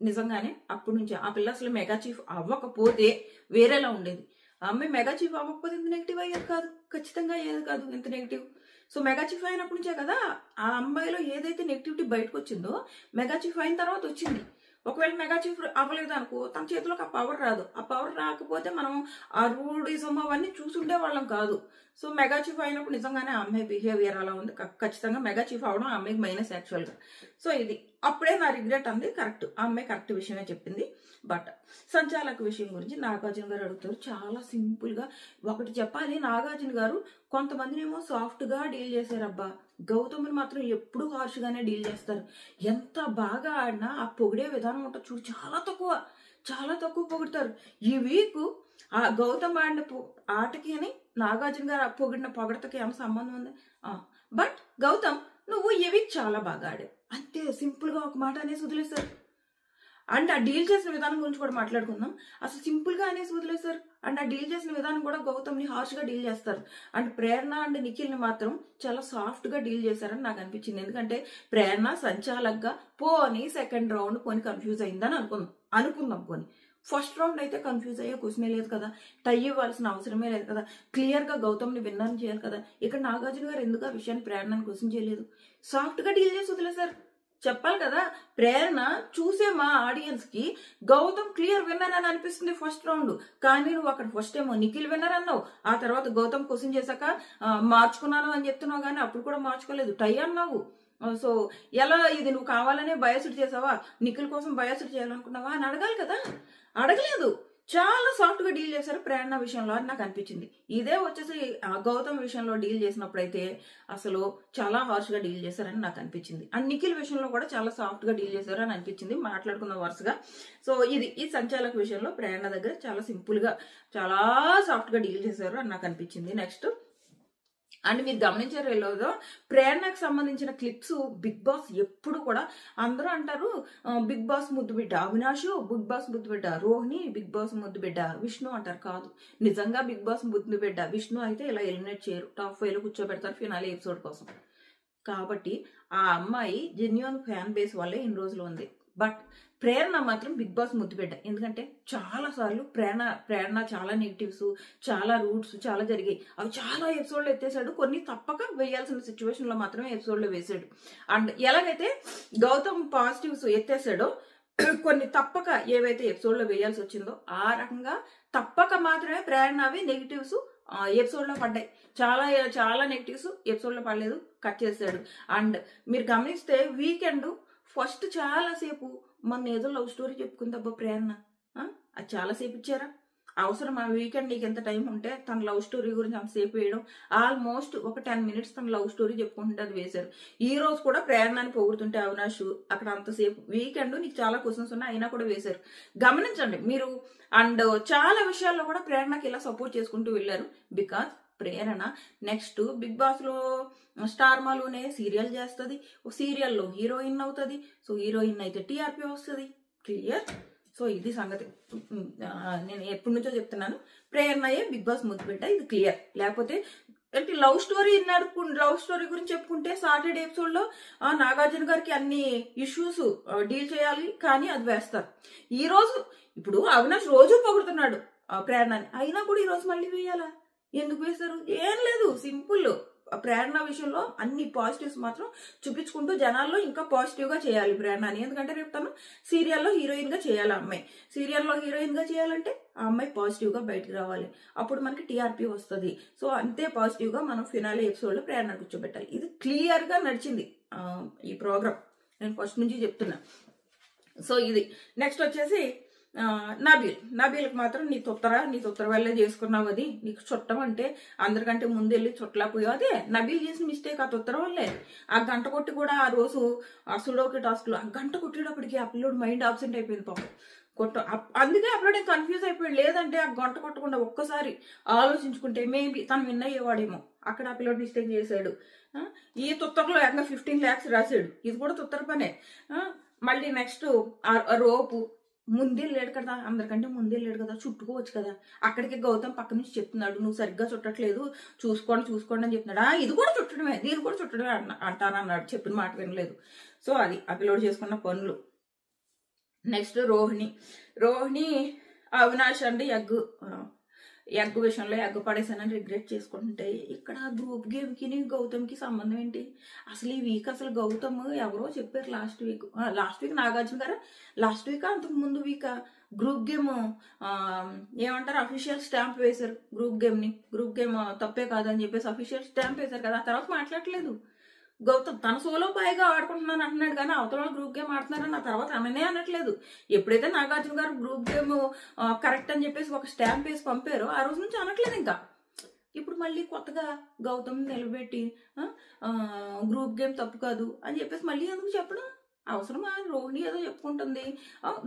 నిజంగానే అప్పటి నుంచి ఆ పిల్ల అసలు మెగా చీఫ్ అవ్వకపోతే వేరేలా ఉండేది. అమ్మాయి మెగా చీఫ్ అవ్వకపోతే ఇంత నెగిటివ్ అయ్యేది కాదు, ఖచ్చితంగా అయ్యేది కాదు ఇంత నెగిటివ్. సో మెగా చీఫ్ అయినప్పటి నుంచే కదా ఆ అమ్మాయిలో ఏదైతే నెగిటివిటీ బయటకు వచ్చిందో మెగా చీఫ్ అయిన తర్వాత వచ్చింది. ఒకవేళ మెగా చీఫ్ అవ్వలేదు అనుకో, తన చేతిలోకి ఆ పవర్ రాదు. ఆ పవర్ రాకపోతే మనం ఆ రూడిజం అవన్నీ చూసుండే వాళ్ళం కాదు. సో మెగా చీఫ్ అయినప్పుడు నిజంగానే ఆ అమ్మాయి బిహేవియర్ అలా ఉంది. ఖచ్చితంగా మెగా చీఫ్ అవడం ఆ అమ్మాయికి మైనస్ యాక్చువల్గా. సో ఇది అప్పుడే నా రిగ్రెట్ అంది. కరెక్ట్, ఆ అమ్మాయి కరెక్ట్ విషయమే చెప్పింది. బట్ సంచాలక విషయం గురించి నాగార్జున గారు అడుగుతారు చాలా సింపుల్ గా. ఒకటి చెప్పాలి, నాగార్జున గారు కొంతమందిని ఏమో సాఫ్ట్ గా డీల్ చేశారబ్బా, గౌతమ్ని మాత్రం ఎప్పుడు హార్ష్ గానే డీల్ చేస్తారు. ఎంత బాగా ఆడినా ఆ పొగిడే విధానం ఉంటుంది చూడు, చాలా తక్కువ పొగుడతారు. ఈ వీక్ ఆ గౌతమ్ ఆడిన ఆటకి అని నాగార్జున గారు పొగిడిన పొగడతకి ఏమైనా సంబంధం ఉంది? బట్ గౌతమ్ నువ్వు ఈ వీక్ చాలా బాగా ఆడావు అంతే, సింపుల్ గా ఒక మాట అనేసి వదిలేస్తారు. అండ్ ఆ డీల్ చేసిన విధానం గురించి కూడా మాట్లాడుకుందాం. అసలు సింపుల్ గా అనేసి వదిలేస్తారు. అండ్ ఆ డీల్ చేసిన విధానం కూడా గౌతమ్ ని హార్ష్ గా డీల్ చేస్తారు. అండ్ ప్రేరణ అండ్ నిఖిల్ ని మాత్రం చాలా సాఫ్ట్ గా డీల్ చేశారని నాకు అనిపించింది. ఎందుకంటే ప్రేరణ సంచాలకగా పోని సెకండ్ రౌండ్ పోని కన్ఫ్యూజ్ అయిందని అనుకుందాం పోని. ఫస్ట్ రౌండ్ అయితే కన్ఫ్యూజ్ అయ్యే క్వశ్చనే లేదు కదా, టై ఇవ్వాల్సిన అవసరమే లేదు కదా, క్లియర్ గా గౌతమ్ ని విన్నర్ చేయాలి కదా. ఇక్కడ నాగార్జున గారు ఎందుకు ఆ విషయాన్ని ప్రేరణని క్వశ్చన్ చేయలేదు, సాఫ్ట్ గా డీల్ చేసి వదిలేశారు. చెప్పాలి కదా, ప్రేరణ చూసే మా ఆడియన్స్ కి గౌతమ్ క్లియర్ విన్నర్ అని అనిపిస్తుంది ఫస్ట్ రౌండ్. కానీ నువ్వు అక్కడ ఫస్ట్ ఏమో నిఖిల్ విన్నర్ అన్నావు, ఆ తర్వాత గౌతమ్ క్వశ్చన్ చేశాక మార్చుకున్నాను అని చెప్తున్నావు, కానీ అప్పుడు కూడా మార్చుకోలేదు, టై అన్నావు. సో ఎలా ఇది నువ్వు కావాలనే బయాసిడ్ చేసావా, నిఖిల్ కోసం బయాసిడ్ చేయాలనుకున్నావా అని అడగాలి కదా, అడగలేదు. చాలా సాఫ్ట్ గా డీల్ చేశారు ప్రేరణ విషయంలో అని నాకు అనిపించింది. ఇదే వచ్చేసి గౌతమ్ విషయంలో డీల్ చేసినప్పుడైతే అసలు చాలా హార్ష్ గా డీల్ చేశారని నాకు అనిపించింది. అండ్ నిఖిల్ విషయంలో కూడా చాలా సాఫ్ట్ గా డీల్ చేశారు అని అనిపించింది, మాట్లాడుకున్న వరుసగా. సో ఈ సంచాలక విషయంలో ప్రేరణ దగ్గర చాలా సింపుల్ గా చాలా సాఫ్ట్ గా డీల్ చేశారు అని నాకు అనిపించింది. నెక్స్ట్ అండ్ మీరు గమనించారు లేదో, ప్రేరణకు సంబంధించిన క్లిప్స్ బిగ్ బాస్ ఎప్పుడు కూడా అందరూ అంటారు బిగ్ బాస్ ముద్దు బిడ్డ అవినాష్, బిగ్ బాస్ ముద్దు బిడ్డ రోహిణి, బిగ్ బాస్ ముద్దు బిడ్డ విష్ణు అంటారు. కాదు, నిజంగా బిగ్ బాస్ ముద్దు బిడ్డ విష్ణు అయితే ఇలా ఎలిమినేట్ చేయరు, టాప్ 5 లో కూర్చోబెడతారు ఫినాలే ఎపిసోడ్ కోసం. కాబట్టి ఆ అమ్మాయి జెన్యూన్ ఫ్యాన్ బేస్ వల్లే ఇన్ని రోజులు ఉంది. బట్ ప్రేరణ మాత్రం బిగ్ బాస్ ముద్దుబిడ్డ. ఎందుకంటే చాలా సార్లు ప్రేరణ చాలా నెగిటివ్స్, చాలా రూట్స్ చాలా జరిగాయి, అవి చాలా ఎపిసోడ్లో ఎత్తేసాడు. కొన్ని తప్పక వేయాల్సిన సిచ్యువేషన్ లో మాత్రమే ఎపిసోడ్లో వేసాడు. అండ్ ఎలాగైతే గౌతమ్ పాజిటివ్స్ ఎత్తేసాడో కొన్ని తప్పక ఏవైతే ఎపిసోడ్ లో వేయాల్సి వచ్చిందో ఆ రకంగా తప్పక మాత్రమే ప్రేరణవి నెగిటివ్స్ ఎపిసోడ్ లో పడ్డాయి. చాలా నెగిటివ్స్ ఎపిసోడ్ లో పడలేదు, కట్ చేశాడు. అండ్ మీరు గమనిస్తే వీకెండ్ ఫస్ట్ చాలాసేపు మన ఏదో లవ్ స్టోరీ చెప్పుకుందబ్బా ప్రేరణ, అది చాలాసేపు ఇచ్చారా? అవసరం ఆ వీకెండ్ నీకు ఎంత టైం ఉంటే తన లవ్ స్టోరీ గురించి అంతసేపు వేయడం, ఆల్మోస్ట్ ఒక 10 minutes తన లవ్ స్టోరీ చెప్పుకుంటుంటే అది వేశారు. ఈ రోజు కూడా ప్రేరణని పొగుడుతుంటే అవినాష్ అక్కడ అంతసేపు, వీకెండ్ నీకు చాలా క్వశ్చన్స్ ఉన్నాయి అయినా కూడా వేశారు. గమనించండి మీరు. అండ్ చాలా విషయాల్లో కూడా ప్రేరణకి ఇలా సపోర్ట్ చేసుకుంటూ వెళ్ళారు. Because Prerana next Bigg Boss లో స్టార్ మాలోనే సీరియల్ చేస్తుంది, సీరియల్లో హీరోయిన్ అవుతుంది. సో హీరోయిన్ అయితే టీఆర్పీ వస్తుంది. క్లియర్. సో ఇది సంగతి. నేను ఎప్పటి నుంచో చెప్తున్నాను, ప్రేరణయే బిగ్ బాస్ ముద్దు పెట్ట, ఇది క్లియర్. లేకపోతే అంటే లవ్ స్టోరీ గురించి చెప్పుకుంటే సాటర్డే ఎపిసోడ్ లో నాగార్జున గారికి అన్ని ఇష్యూస్ డీల్ చేయాలి, కానీ అది వేస్తారు. ఈ రోజు ఇప్పుడు అవినాష్ రోజు పొగుడుతున్నాడు ప్రేరణని, అయినా కూడా ఈ రోజు మళ్ళీ వేయాలా? ఎందుకు వేస్తారు? ఏం లేదు, సింపుల్. ప్రేరణ విషయంలో అన్ని పాజిటివ్స్ మాత్రం చూపించుకుంటూ జనాల్లో ఇంకా పాజిటివ్ గా చేయాలి ప్రేరణని. ఎందుకంటే రేపు తను సీరియల్లో హీరోయిన్ గా చేయాలి. అమ్మాయి సీరియల్లో హీరోయిన్ గా చేయాలంటే ఆ అమ్మాయి పాజిటివ్ గా బయటకు రావాలి, అప్పుడు మనకి టీఆర్పీ వస్తుంది. సో అంతే పాజిటివ్ గా మనం ఫినాలే ఎపిసోడ్ లో ప్రేరణ కూర్చోబెట్టాలి. ఇది క్లియర్ గా నడిచింది ఈ ప్రోగ్రామ్, నేను ఫస్ట్ నుంచి చెప్తున్నా. సో ఇది. నెక్స్ట్ వచ్చేసి నబీల్కి మాత్రం నీ తొత్తర వల్లే చేసుకున్నావు, అది నీకు చుట్టం అంటే అందరికంటే ముందు వెళ్ళి చుట్టలేకపోయావు. అదే నబీల్ చేసిన మిస్టేక్, ఆ తొత్తర వల్లే. ఆ గంట కొట్టి కూడా ఆ రోజు ఆ సుడోకి టాస్క్ లో ఆ గంట కొట్టేటప్పటికి ఆ పిల్లోడు మైండ్ ఆబ్సెంట్ అయిపోయింది పాపం. అందుకే అప్పుడే కన్ఫ్యూజ్ అయిపోయాడు. లేదంటే ఆ గంట కొట్టకుండా ఒక్కసారి ఆలోచించుకుంటే మేబీ తను విన్ అయ్యేవాడేమో. అక్కడ ఆ పిల్లోడు మిస్టేక్ చేశాడు. ఈ తొత్తరలో ఏకంగా 15 lakhs రాశాడు, ఇది కూడా తొత్తర పనే. మళ్ళీ నెక్స్ట్ రోపు ముందెళ్ళాడు కదా, అందరికంటే ముందెళ్ళాడు కదా, చుట్టుకోవచ్చు కదా. అక్కడికి గౌతమ్ పక్క నుంచి చెప్తున్నాడు, నువ్వు సరిగ్గా చుట్టట్లేదు, చూసుకోండి అని చెప్తున్నాడు. ఇది కూడా చుట్టడమే, దీన్ని కూడా చుట్టడమే అంటానన్నాడు, చెప్పిన మాట వినలేదు. సో అది ఆ పిల్లోడు చేసుకున్న పనులు. నెక్స్ట్ రోహిణి అవినాష్ అండి ఎగ్ విషయంలో ఎగ్ పడేసానని రిగ్రెట్ చేసుకుంటే, ఇక్కడ గ్రూప్ గేమ్కి గౌతమ్కి సంబంధం ఏంటి? అసలు ఈ వీక్ అసలు గౌతమ్ ఎవరో చెప్పారు లాస్ట్ వీక్ నాగార్జున గారు, లాస్ట్ వీక్ అంతకు ముందు వీక్ గ్రూప్ గేమ్ ఏమంటారు అఫీషియల్ స్టాంప్ వేశారు. గ్రూప్ గేమ్ తప్పే కాదని చెప్పేసి అఫీషియల్ స్టాంప్ వేశారు కదా. ఆ తర్వాత మాట్లాడలేదు గౌతమ్. తన సోలో బాయ్గా ఆడుకుంటున్నాను అంటున్నాడు, కానీ అవతల వాళ్ళు గ్రూప్ గేమ్ ఆడుతున్నారని ఆ తర్వాత అననే అనట్లేదు. ఎప్పుడైతే నాగార్జున గారు గ్రూప్ గేమ్ కరెక్ట్ అని చెప్పేసి ఒక స్టాంప్ వేసి పంపారో ఆ రోజు నుంచి అనట్లేదు ఇంకా. ఇప్పుడు మళ్ళీ కొత్తగా గౌతమ్ నిలబెట్టి గ్రూప్ గేమ్ తప్పు కాదు అని చెప్పేసి మళ్ళీ ఎందుకు చెప్పడం అవసరమా? రోహిణి ఏదో చెప్పుకుంటుంది,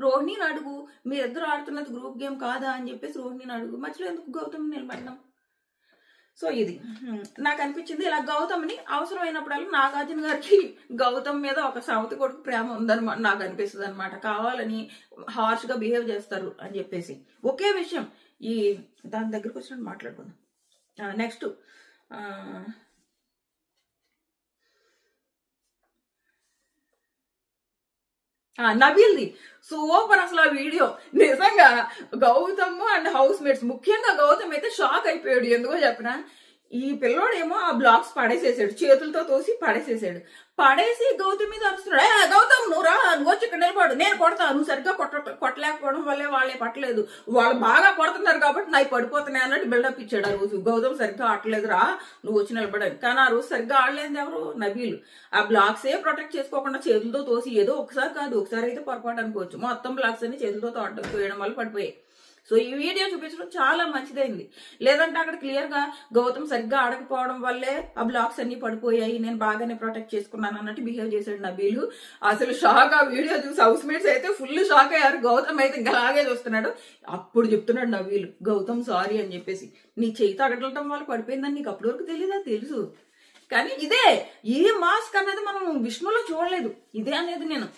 రోహిణిని అడుగు, మీరిద్దరు ఆడుతున్నది గ్రూప్ గేమ్ కాదా అని చెప్పేసి రోహిణిని అడుగు, మధ్యలో ఎందుకు గౌతమ్ నిలబెట్టడం? సో ఇది నాకు అనిపించింది. ఇలా గౌతమ్ని అవసరమైనప్పుడల్లా నాగార్జున గారికి గౌతమ్ మీద ఒక సవతి కొడుకు ప్రేమ ఉందన్నమాట నాకు అనిపిస్తుంది అనమాట. కావాలని హార్ష్ గా బిహేవ్ చేస్తారు అని చెప్పేసి. ఒకే విషయం ఈ దాని దగ్గరకు వచ్చినట్టు మాట్లాడుకుందాం. నెక్స్ట్ నబీల్ది సూపర్ అసలు ఆ వీడియో. నిజంగా గౌతమ్ అండ్ హౌస్ మేట్స్, ముఖ్యంగా గౌతమ్ అయితే షాక్ అయిపోయాడు. ఎందుకో చెప్పిన, ఈ పిల్లోడేమో ఆ బ్లాక్స్ పడేసేసాడు, చేతులతో తోసి పడేసేసాడు. పడేసి గౌతమ్ మీద అరుస్తున్నాడు, గౌతమ్ నువ్వు రా, నువ్వు వచ్చి ఇక్కడ నిలబడు, నేను కొడతా, నువ్వు సరిగ్గా కొట్టలేకపోవడం వల్లే వాళ్ళే పట్టలేదు, వాళ్ళు బాగా కొడుతున్నారు కాబట్టి నాకు పడిపోతున్నాయి అన్నట్టు బిల్డప్ ఇచ్చాడు. ఆ రోజు గౌతమ్ సరిగ్గా ఆడలేదురా, నువ్వు వచ్చి నిలబడాలి. కానీ ఆ రోజు సరిగ్గా ఆడలేదు ఎవరు? నబీల్. ఆ బ్లాక్స్ ప్రొటెక్ట్ చేసుకోకుండా చేతులతో తోసి, ఏదో ఒకసారి కాదు, ఒకసారి అయితే పొరపాటు అనుకోవచ్చు, మొత్తం బ్లాక్స్ అన్ని చేతులతో తోయడం వల్ల పడిపోయాయి. సో ఈ వీడియో చూపించడం చాలా మంచిదైంది. లేదంటే అక్కడ క్లియర్ గా గౌతమ్ సరిగ్గా ఆడకపోవడం వల్లే ఆ బ్లాక్స్ అన్ని పడిపోయాయి, నేను బాగానే ప్రొటెక్ట్ చేసుకున్నాను అన్నట్టు బిహేవ్ చేశాడు నబీల్. అసలు షాక్. ఆ వీడియో చూసి హౌస్ మేట్స్ అయితే ఫుల్ షాక్ అయ్యారు. గౌతమ్ అయితే ఇంకా అలాగే చూస్తున్నాడు. అప్పుడు చెప్తున్నాడు నబీల్, గౌతమ్ సారీ అని చెప్పేసి, నీ చేయి తగలటం వల్ల పడిపోయిందని నీకు అప్పటి వరకు తెలీదా? తెలుసు, కానీ ఇదే ఈ మాస్క్ అనేది మనం విష్ణులో చూడలేదు. ఇదే అనేది నేను,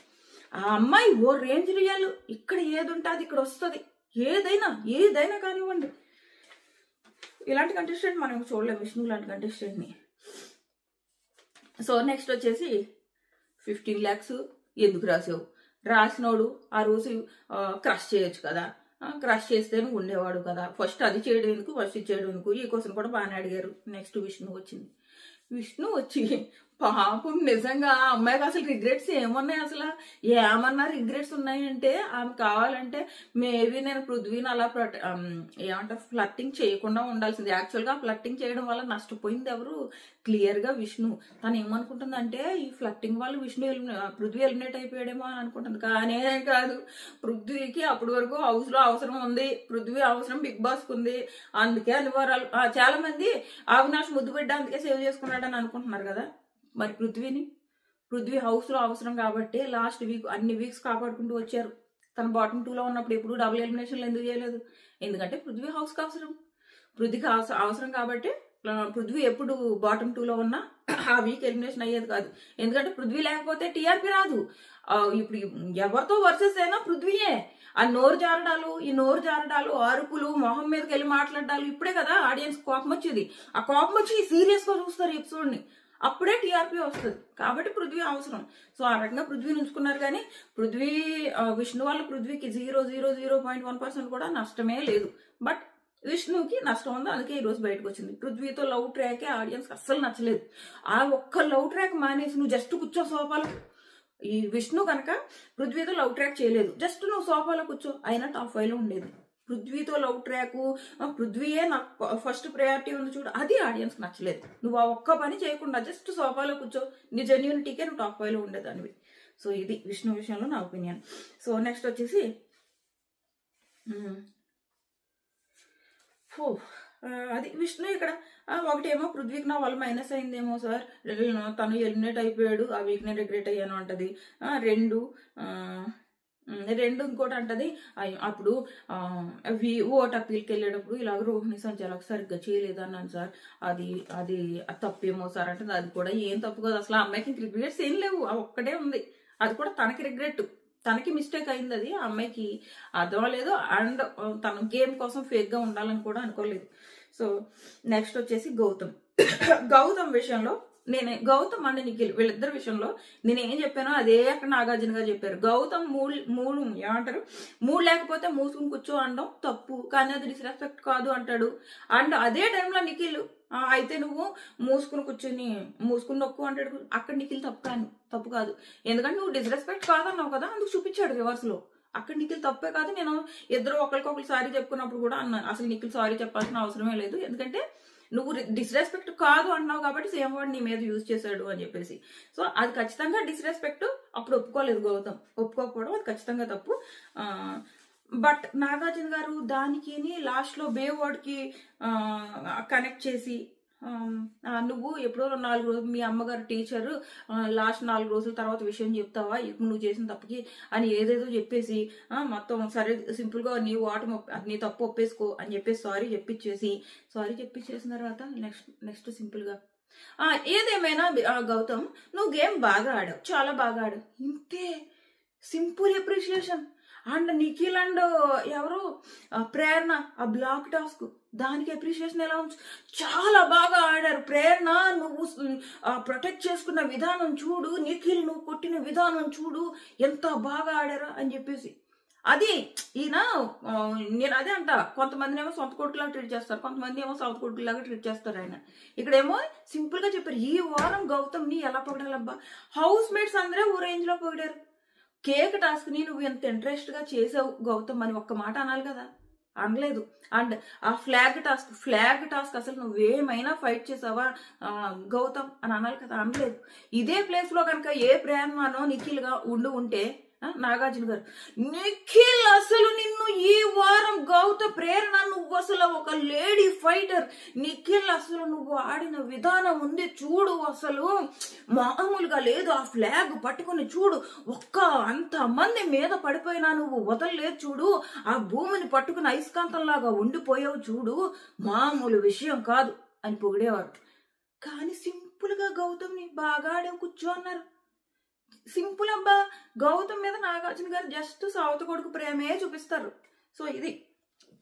ఆ అమ్మాయి ఓ రేంజ్ రియల్, ఇక్కడ ఏది ఉంటే అది ఇక్కడ వస్తుంది. ఏదైనా కానివ్వండి, ఇలాంటి కంటెస్టెంట్ మనం చూడలేము, విష్ణు లాంటి కంటెస్టెంట్ ని. సో నెక్స్ట్ వచ్చేసి 15 lakhs ఎందుకు రాసావు? రాసినోడు ఆ రోజు క్రష్ చేయొచ్చు కదా, క్రష్ చేస్తేనే ఉండేవాడు కదా, ఫస్ట్ అది చేయడం ఎందుకు, ఫస్ట్ ఇది చేయడం ఎందుకు? ఈ క్వశ్చన్ కూడా బాగానే అడిగారు. నెక్స్ట్ విష్ణు వచ్చి పాపం నిజంగా ఆ అమ్మాయికి అసలు రిగ్రెట్స్ ఏమున్నాయి? అసలు ఏమన్నా రిగ్రెట్స్ ఉన్నాయంటే ఆమె కావాలంటే మేబీ నేను పృథ్వీని అలా ఏమంటారు ఫ్లర్టింగ్ చేయకుండా ఉండాల్సింది. యాక్చువల్గా ఫ్లర్టింగ్ చేయడం వల్ల నష్టపోయింది ఎవరు? క్లియర్ గా విష్ణు. తను ఏమనుకుంటుందంటే ఈ ఫ్లర్టింగ్ వల్ల పృథ్వీ ఎలిమినేట్ అయిపోయాడేమో అని అనుకుంటుంది. కానీ కాదు, పృథ్వీకి అప్పటి వరకు హౌస్ లో అవసరం ఉంది, పృథ్వీ అవసరం బిగ్ బాస్ కు ఉంది. అందుకే అనివారాలు చాలా మంది అవినాష్ ముద్దు బిడ్డ అందుకే సేవ్ చేసుకున్నాడని అనుకుంటున్నారు కదా. మరి పృథ్వీ హౌస్ లో అవసరం కాబట్టి లాస్ట్ వీక్ అన్ని వీక్స్ కాపాడుకుంటూ వచ్చారు. తన బాటమ్ 2 లో ఉన్నప్పుడు ఎప్పుడు డబుల్ ఎలిమినేషన్లు ఎందుకు చేయలేదు? ఎందుకంటే పృథ్వీ హౌస్ కి అవసరం, పృథ్వీకి అవసరం కాబట్టి. పృథ్వీ ఎప్పుడు బాటమ్ 2 లో ఉన్నా ఆ వీక్ ఎలిమినేషన్ అయ్యేది కాదు. ఎందుకంటే పృథ్వీ లేకపోతే టీఆర్పీ రాదు. ఇప్పుడు ఎవరితో వర్సెస్ అయినా పృథ్వీయే. ఆ నోరు జారడాలు, అరుపులు, మొహం మీదకి వెళ్ళి మాట్లాడాలు, ఇప్పుడే కదా ఆడియన్స్ కోపం వచ్చేది. ఆ కోపం వచ్చి సీరియస్ గా చూస్తారు ఎపిసోడ్ ని, అప్పుడే టీఆర్పీ వస్తుంది. కాబట్టి పృథ్వీ అవసరం. సో ఆ రకంగా పృథ్వీని ఉంచుకున్నారు. కానీ విష్ణు వల్ల పృథ్వీకి 0.01% కూడా నష్టమే లేదు. బట్ విష్ణుకి నష్టం ఉంది, అందుకే ఈ రోజు బయటకు వచ్చింది. పృథ్వీతో లవ్ ట్రాకే ఆడియన్స్ అస్సలు నచ్చలేదు. ఆ ఒక్క లవ్ ట్రాక్ మానేసి నువ్వు జస్ట్ కూర్చో సోఫాలో, ఈ విష్ణు కనుక పృథ్వీతో లవ్ ట్రాక్ చేయలేదు, జస్ట్ నువ్వు సోఫాలో కూర్చో అయినా టాప్ 5 లో ఉండేది. పృథ్వీతో లవ్ ట్రాక్, పృథ్వీయే నాకు ఫస్ట్ ప్రయారిటీ ఉంది చూడు, అది ఆడియన్స్ నచ్చలేదు. నువ్వు ఆ ఒక్క పని చేయకుండా జస్ట్ సోఫాలో కూర్చో, నీ జెన్యూనిటీకే నువ్వు టాప్ 5 లో ఉండేదానివి. సో ఇది విష్ణు విషయంలో నా ఒపీనియన్. సో నెక్స్ట్ వచ్చేసి అది విష్ణు ఇక్కడ ఒకటేమో పృథ్వీకి నా వల్ల మైనస్ అయిందేమో సార్, తను ఎలిమినేట్ అయిపోయాడు, ఆ వీక్ నేను రిగ్రెట్ అయ్యాను అంటది. రెండు ఇంకోటి అంటది, అప్పుడు ఓట్ అప్పీల్కి వెళ్ళేటప్పుడు ఇలాగ రోహిణి సంచాలకు సరిగ్గా చేయలేదు అన్నాను సార్, అది తప్పేమో సార్ అంటే అది కూడా ఏం తప్పు కాదు. అసలు ఆ అమ్మాయికి రిగ్రెట్స్ ఏం లేవు, ఆ ఒక్కటే ఉంది. అది కూడా తనకి రిగ్రెట్, తనకి మిస్టేక్ అయింది. అది ఆ అమ్మాయికి అర్థం లేదు. అండ్ తన గేమ్ కోసం ఫేక్ గా ఉండాలని కూడా అనుకోలేదు. సో నెక్స్ట్ వచ్చేసి గౌతమ్ విషయంలో గౌతమ్ అండ్ నిఖిల్ వీళ్ళిద్దరి విషయంలో నేను ఏం చెప్పానో అదే అక్కడ నాగార్జున గారు చెప్పారు. గౌతమ్ మూడు లేకపోతే మూసుకుని కూర్చో అనడం తప్పు, కానీ అది డిస్రెస్పెక్ట్ కాదు అంటాడు. అండ్ అదే టైంలో నిఖిల్ అయితే నువ్వు మూసుకుని నొక్కు అంటాడు. అక్కడ నిఖిల్ తప్పు కాదు, ఎందుకంటే నువ్వు డిస్రెస్పెక్ట్ కాదన్నావు కదా, అందుకు చూపించాడు రివర్స్ లో. అక్కడ నిఖిల్ తప్పే కాదు. నేను ఇద్దరు ఒకరికొకరు సారీ చెప్పుకున్నప్పుడు కూడా అన్నాను, అసలు నిఖిల్ సారీ చెప్పాల్సిన అవసరమే లేదు, ఎందుకంటే నువ్వు డిస్రెస్పెక్ట్ కాదు అన్నావు కాబట్టి సేమ్ వర్డ్ నీ మీద యూజ్ చేశాడు అని చెప్పేసి. సో అది ఖచ్చితంగా డిస్రెస్పెక్ట్. అప్పుడు ఒప్పుకోలేదు గౌతమ్, ఒప్పుకోకపోవడం అది ఖచ్చితంగా తప్పు. బట్ నాగార్జున గారు దానికి లాస్ట్ లో బే వర్డ్ కి కనెక్ట్ చేసి నువ్వు ఎప్పుడో 4 రోజులు మీ అమ్మగారు టీచర్ లాస్ట్ 4 రోజుల తర్వాత విషయం చెప్తావా ఇప్పుడు నువ్వు చేసిన తప్పుకి అని ఏదేదో చెప్పేసి మొత్తం సరే సింపుల్ గా నీ తప్పు ఒప్పేసుకో అని చెప్పేసి సారీ చెప్పించేసిన తర్వాత నెక్స్ట్ సింపుల్ గా ఏదేమైనా గౌతమ్ నువ్వు గేమ్ బాగా ఆడావు, చాలా బాగా ఆడావు, ఇంతే simple appreciation. And Nikhil and ఎవరు ప్రేరణ ఆ బ్లాక్ టాస్క్ దానికి అప్రిషియేషన్ ఎలా ఉంది, చాలా బాగా ఆడారు. ప్రేరణ నువ్వు ప్రొటెక్ట్ చేసుకున్న విధానం చూడు, నిఖిల్ నువ్వు కొట్టిన విధానం చూడు, ఎంత బాగా ఆడారా అని చెప్పేసి. అది నేను అదే అంట, కొంతమంది ఏమో సొంత కొడుకులాగా ట్రీట్ చేస్తారు, కొంతమంది ఏమో సౌత్ కొడుకులాగా ట్రీట్ చేస్తారు. ఆయన ఇక్కడేమో సింపుల్ గా చెప్పారు, ఈ వారం గౌతమ్ ని ఎలా పొగడాలబ్బా. హౌస్ మేట్స్ అందరూ ఓ రేంజ్ లో పొగిడారు. కేక్ టాస్క్ ని నువ్వు ఎంత ఇంట్రెస్ట్ గా చేసావు గౌతమ్ అని ఒక్క మాట అనాలి కదా, అనలేదు. అండ్ ఆ ఫ్లాగ్ టాస్క్ అసలు నువ్వేమైనా ఫైట్ చేసావా గౌతమ్ అని అనాలి కదా, అనలేదు. ఇదే ప్లేస్ లో కనుక ఏ ప్రేమానో నిఖిల్ గా ఉంటే నాగార్జున గారు, నిఖిల్ అసలు నిన్ను ఈ వారం ప్రేరణ నువ్వు అసలు ఒక లేడీ ఫైటర్, నిఖిల్ అసలు నువ్వు ఆడిన విధానం ఉంది చూడు, అసలు మామూలుగా లేదు. ఆ ఫ్లాగ్ పట్టుకుని చూడు, అంత మంది మీద పడిపోయినా నువ్వు వదలలేదు చూడు, ఆ భూమిని పట్టుకుని అయస్కాంతంలాగా ఉండిపోయావు చూడు, మామూలు విషయం కాదు అని పొగిడేవారు. కానీ సింపుల్ గా గౌతమ్ ని బాగా ఆడే కూర్చో అన్నారు. సింపుల్ అబ్బా. గౌతమ్ మీద నాగార్జున గారు జస్ట్ సౌత్ కొడుకు ప్రేమే చూపిస్తారు. సో ఇది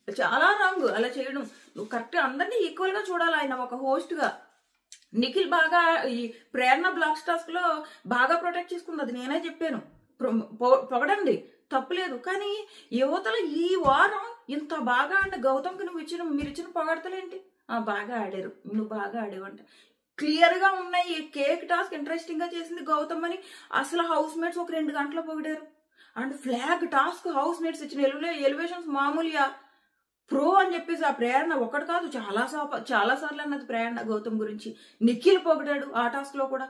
చాలా రాంగ్ అలా చేయడం. నువ్వు కరెక్ట్ అందరినీ ఈక్వల్ గా చూడాలి. ఆయన ఒక హోస్ట్ గా నిఖిల్ బాగా ఈ ప్రేరణ బ్లాక్ టాస్క్ లో బాగా ప్రొటెక్ట్ చేసుకుంది, అది నేనే చెప్పాను. పొగడండి తప్పులేదు, కానీ యువతల ఈ వారం ఇంత బాగా అంటే గౌతమ్కి మీరు ఇచ్చిన పొగడతలేంటి, బాగా ఆడారు, నువ్వు బాగా ఆడేవంట. క్లియర్ గా ఉన్నాయి. ఈ కేక్ టాస్క్ ఇంట్రెస్టింగ్ గా చేసింది గౌతమ్ అని అసలు హౌస్ మేట్స్ ఒక 2 గంటలు పొగిడారు. And flag task house mates ఇచ్చిన ఎలివేషన్స్ మామూలుగా ప్రో అని చెప్పేసి ఆ ప్రేరణ ఒకటి కాదు చాలా సార్లు అన్నది ప్రేరణ గౌతమ్ గురించి. నిఖిల్ పొగిడాడు ఆ టాస్క్ లో కూడా.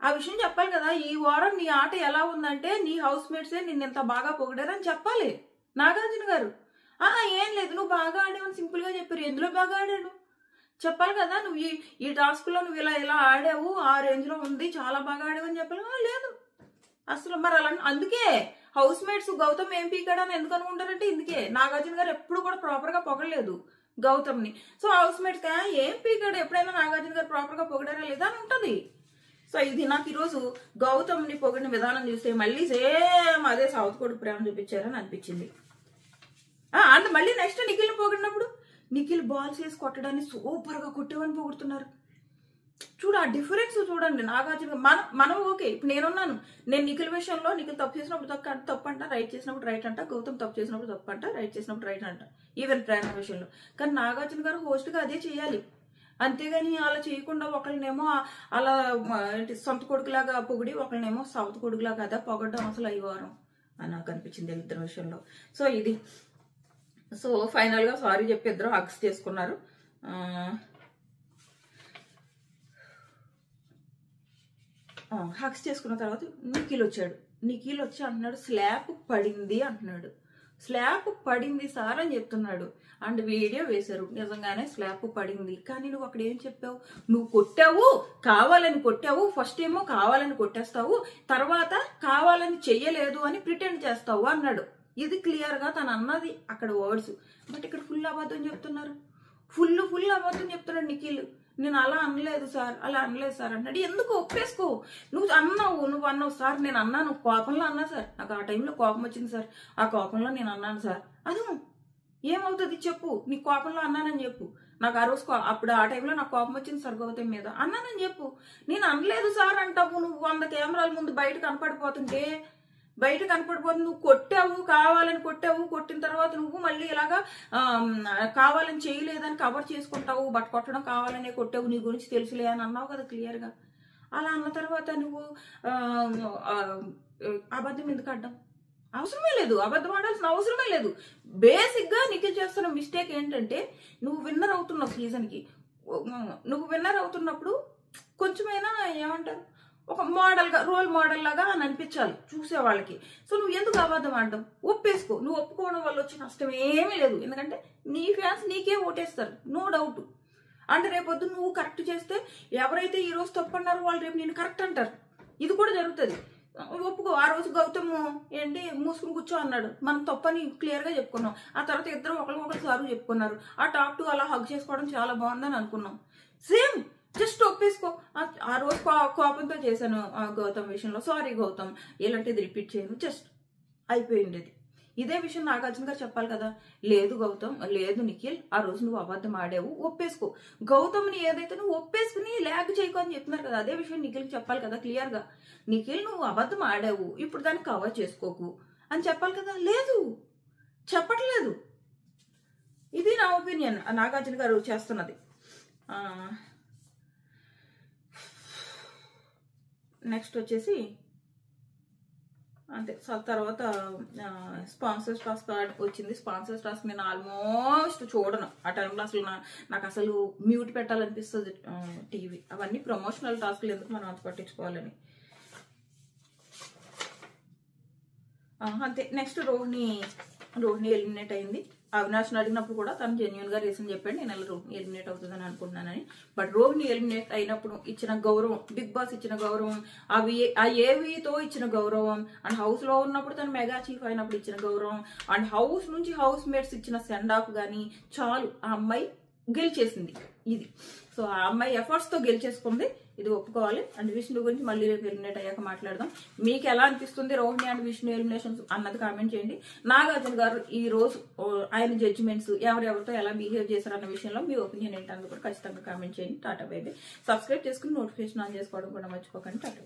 ఆ విషయం చెప్పాలి కదా, ఈ వారం నీ ఆట ఎలా ఉందంటే నీ హౌస్ మేట్సే నిన్ను ఎంత బాగా పొగిడారు అని చెప్పాలి నాగార్జున గారు. ఏం లేదు నువ్వు బాగా ఆడావని సింపుల్ గా చెప్పారు. ఎందులో బాగా ఆడాడు చెప్పాలి కదా. నువ్వు ఈ టాస్క్ లో నువ్వు ఇలా ఆడావు, ఆ రేంజ్ లో ఉంది, చాలా బాగా ఆడావు అని చెప్పాలి. లేదు అసలు. మరి అలా అందుకే హౌస్ మేట్స్ గౌతమ్ ఏం పీకాడని ఎందుకు అనుకుంటారంటే ఇందుకే నాగార్జున గారు ఎప్పుడు కూడా ప్రాపర్ గా పొగడలేదు గౌతమ్ ని. సో హౌస్ మేట్స్ ఏం పీకాడు, ఎప్పుడైనా నాగార్జున గారు ప్రాపర్ గా పొగిడారా లేదా అని ఉంటది. సో ఇది నాకు ఈరోజు గౌతమ్ ని పొగిడిన విధానం చూస్తే మళ్ళీ సేమ్ అదే సౌత్ కొడుకు ప్రేమ చూపించారని అనిపించింది. అండ్ మళ్ళీ నెక్స్ట్ నిఖిల్ని పొగిడినప్పుడు నిఖిల్ బాల్స్ వేసి కొట్టడాన్ని సూపర్ గా కొట్టేవని పొగుడుతున్నారు. చూడు ఆ డిఫరెన్స్ చూడండి. నాగార్జున మనం ఓకే, ఇప్పుడు నేనున్నాను, నేను నిఖిల్ విషయంలో నిఖిల్ తప్పు చేసినప్పుడు తప్పు అంట, రైట్ చేసినప్పుడు రైట్ అంట, గౌతమ్ తప్పు చేసినప్పుడు తప్పు అంట, రైట్ చేసినప్పుడు రైట్ అంట, ఈవెన్ ప్రేమ విషయంలో. కానీ నాగార్జున గారు హోస్ట్ గా అదే చేయాలి. అంతేగాని అలా చేయకుండా ఒకళ్ళనేమో అలా సొంత కొడుకులాగా పొగిడి ఒకళ్ళనేమో సౌత్ కొడుకులాగా అదా పొగడడం అసలు అయ్యవారం అని నాకు అనిపించింది ఇద్దరి విషయంలో. సో ఇది. సో ఫైనల్ గా సారీ చెప్పి ఇద్దరు హగ్స్ చేసుకున్నారు. హగ్స్ చేసుకున్న తర్వాత నిఖిల్ వచ్చాడు. నిఖిల్ వచ్చి అంటున్నాడు స్లాబ్ పడింది అంటున్నాడు. స్లాబ్ పడింది సార్ అని చెప్తున్నాడు. అండ్ వీడియో వేశారు, నిజంగానే స్లాబ్ పడింది. కానీ నువ్వు అక్కడ ఏం చెప్పావు, నువ్వు కొట్టావు, కావాలని కొట్టావు, ఫస్ట్ ఏమో కావాలని కొట్టేస్తావు, తర్వాత కావాలని చెయ్యలేదు అని ప్రిటెండ్ చేస్తావు అన్నాడు. ఇది క్లియర్ గా తను అన్నది అక్కడ వర్డ్స్. బట్ ఇక్కడ ఫుల్ అబద్ధం చెప్తున్నారు. ఫుల్ అబద్ధం చెప్తున్నాడు నిఖిల్. నేను అలా అనలేదు సార్, అలా అనలేదు సార్ అన్నాడు. ఎందుకు ఒప్పేసుకో, నువ్వు అన్నావు సార్, నేను అన్నాను, కోపంలో అన్నా సార్, నాకు ఆ టైంలో కోపం వచ్చింది సార్, ఆ కోపంలో నేను అన్నాను సార్. అది ఏమవుతుంది చెప్పు, నీ కోపంలో అన్నానని చెప్పు. నాకు ఆ రోజు అప్పుడు ఆ టైంలో నాకు కోపం వచ్చింది సార్ గౌతమ్ మీద అన్నానని చెప్పు. నేను అనలేదు సార్ అంటావు. నువ్వు 100 కెమెరాల ముందు బయట కనపడిపోతుంటే నువ్వు కొట్టావు, కావాలని కొట్టావు, కొట్టిన తర్వాత నువ్వు మళ్ళీ ఇలాగా కావాలని చేయలేదని కవర్ చేసుకుంటావు, బట్ కొట్టడం కావాలనే కొట్టావు, నీ గురించి తెలుసులే అని అన్నావు కదా క్లియర్ గా. అలా అన్న తర్వాత నువ్వు అబద్ధం ఎందుకు ఆడడం అవసరమే లేదు, అబద్ధం ఆడాల్సిన అవసరమే లేదు. బేసిక్ గా నిఖిల్ చేస్తున్న మిస్టేక్ ఏంటంటే నువ్వు విన్నర్ అవుతున్నావు సీజన్ కి. నువ్వు విన్నర్ అవుతున్నప్పుడు కొంచెమైనా ఏమంటారు, ఒక మోడల్ గా రోల్ మోడల్ లాగా అని అనిపించాలి చూసే వాళ్ళకి. సో నువ్వు ఎందుకు అబద్ధం ఆడడం, ఒప్పేసుకో. నువ్వు ఒప్పుకోవడం వల్ల వచ్చే నష్టం ఏమీ లేదు, ఎందుకంటే నీ ఫ్యాన్స్ నీకే ఓటేస్తారు, నో డౌట్. అంటే రేపొద్దు నువ్వు కరెక్ట్ చేస్తే ఎవరైతే ఈ రోజు తప్పు అన్నారో వాళ్ళు రేపు నేను కరెక్ట్ అంటారు. ఇది కూడా జరుగుతుంది. ఒప్పుకో. ఆ రోజు గౌతమ్ ఏంటి మూసుకుని కూర్చో అన్నాడు, మనం తప్పని క్లియర్ గా చెప్పుకున్నాం. ఆ తర్వాత ఇద్దరు ఒకరికొకరు సారు చెప్పుకున్నారు. ఆ టాక్ టు అలా హగ్ చేసుకోవడం చాలా బాగుందని అనుకున్నాం. సేమ్ జస్ట్ ఒప్పేసుకో. ఆ రోజు కోపంతో చేశాను గౌతమ్ విషయంలో, సారీ గౌతమ్, ఇలాంటిది రిపీట్ చేయను, జస్ట్ అయిపోయింది. ఇదే విషయం నాగార్జున గారు చెప్పాలి కదా. లేదు గౌతమ్, లేదు నిఖిల్, ఆ రోజు నువ్వు అబద్ధం ఆడావు, ఒప్పేసుకో. గౌతమ్ని ఏదైతే నువ్వు ఒప్పేసుకుని ల్యాగ్ చేయకు అని చెప్తున్నారు కదా, అదే విషయం నిఖిల్కి చెప్పాలి కదా క్లియర్ గా. నిఖిల్ నువ్వు అబద్ధం ఆడావు, ఇప్పుడు దాన్ని కవర్ చేసుకోకు అని చెప్పాలి కదా. లేదు, చెప్పట్లేదు. ఇది నా ఒపీనియన్ నాగార్జున గారు చేస్తున్నది. నెక్స్ట్ వచ్చేసి అంతే. తర్వాత స్పాన్సర్స్ టాస్క్ వచ్చింది. స్పాన్సర్స్ టాస్క్ నేను ఆల్మోస్ట్ చూడను. ఆ టైంలో అసలు నాకు అసలు మ్యూట్ పెట్టాలనిపిస్తుంది టీవీ. అవన్నీ ప్రమోషనల్ టాస్క్లు ఎందుకు మనం అంత పట్టించుకోవాలని. అంతే. నెక్స్ట్ రోహిణి ఎలిమినేట్ అయింది. అవినాష్ని అడిగినప్పుడు కూడా తను జెన్యున్ గా రీజన్ చెప్పాడు, నేను ఇలా రోహిణి ఎలిమినేట్ అవుతుందని అనుకుంటున్నానని. బట్ రోహిణి ఎలిమినేట్ అయినప్పుడు ఇచ్చిన గౌరవం, బిగ్ బాస్ ఇచ్చిన గౌరవం, ఆ ఏవీతో ఇచ్చిన గౌరవం, అండ్ హౌస్ లో ఉన్నప్పుడు తను మెగా చీఫ్ అయినప్పుడు ఇచ్చిన గౌరవం, అండ్ హౌస్ నుంచి హౌస్ మేట్స్ ఇచ్చిన సెండ్ ఆఫ్ గానీ చాలు. ఆ అమ్మాయి గెలిచేసింది ఇది. సో ఆ అమ్మాయి ఎఫర్ట్స్ తో గెలిచేసుకుంది, ఇది ఒప్పుకోవాలి. అండ్ విష్ణు గురించి మళ్ళీ రేపు ఎలిమినేట్ అయ్యాక మాట్లాడదాం. మీకు ఎలా అనిపిస్తుంది రోహిణి అండ్ విష్ణు ఎలిమినేషన్స్ అన్నది కామెంట్ చేయండి. నాగార్జున గారు ఈ రోజు ఆయన జడ్జిమెంట్స్ ఎవరెవరితో ఎలా బిహేవ్ చేశారు అన్న విషయంలో మీ ఒపీనియన్ ఏంటన్నది కూడా ఖచ్చితంగా కామెంట్ చేయండి. Tata bye by. సబ్స్క్రైబ్ చేసుకుని నోటిఫికేషన్ ఆన్ చేసుకోవడం కూడా మర్చిపోకండి. టాటా.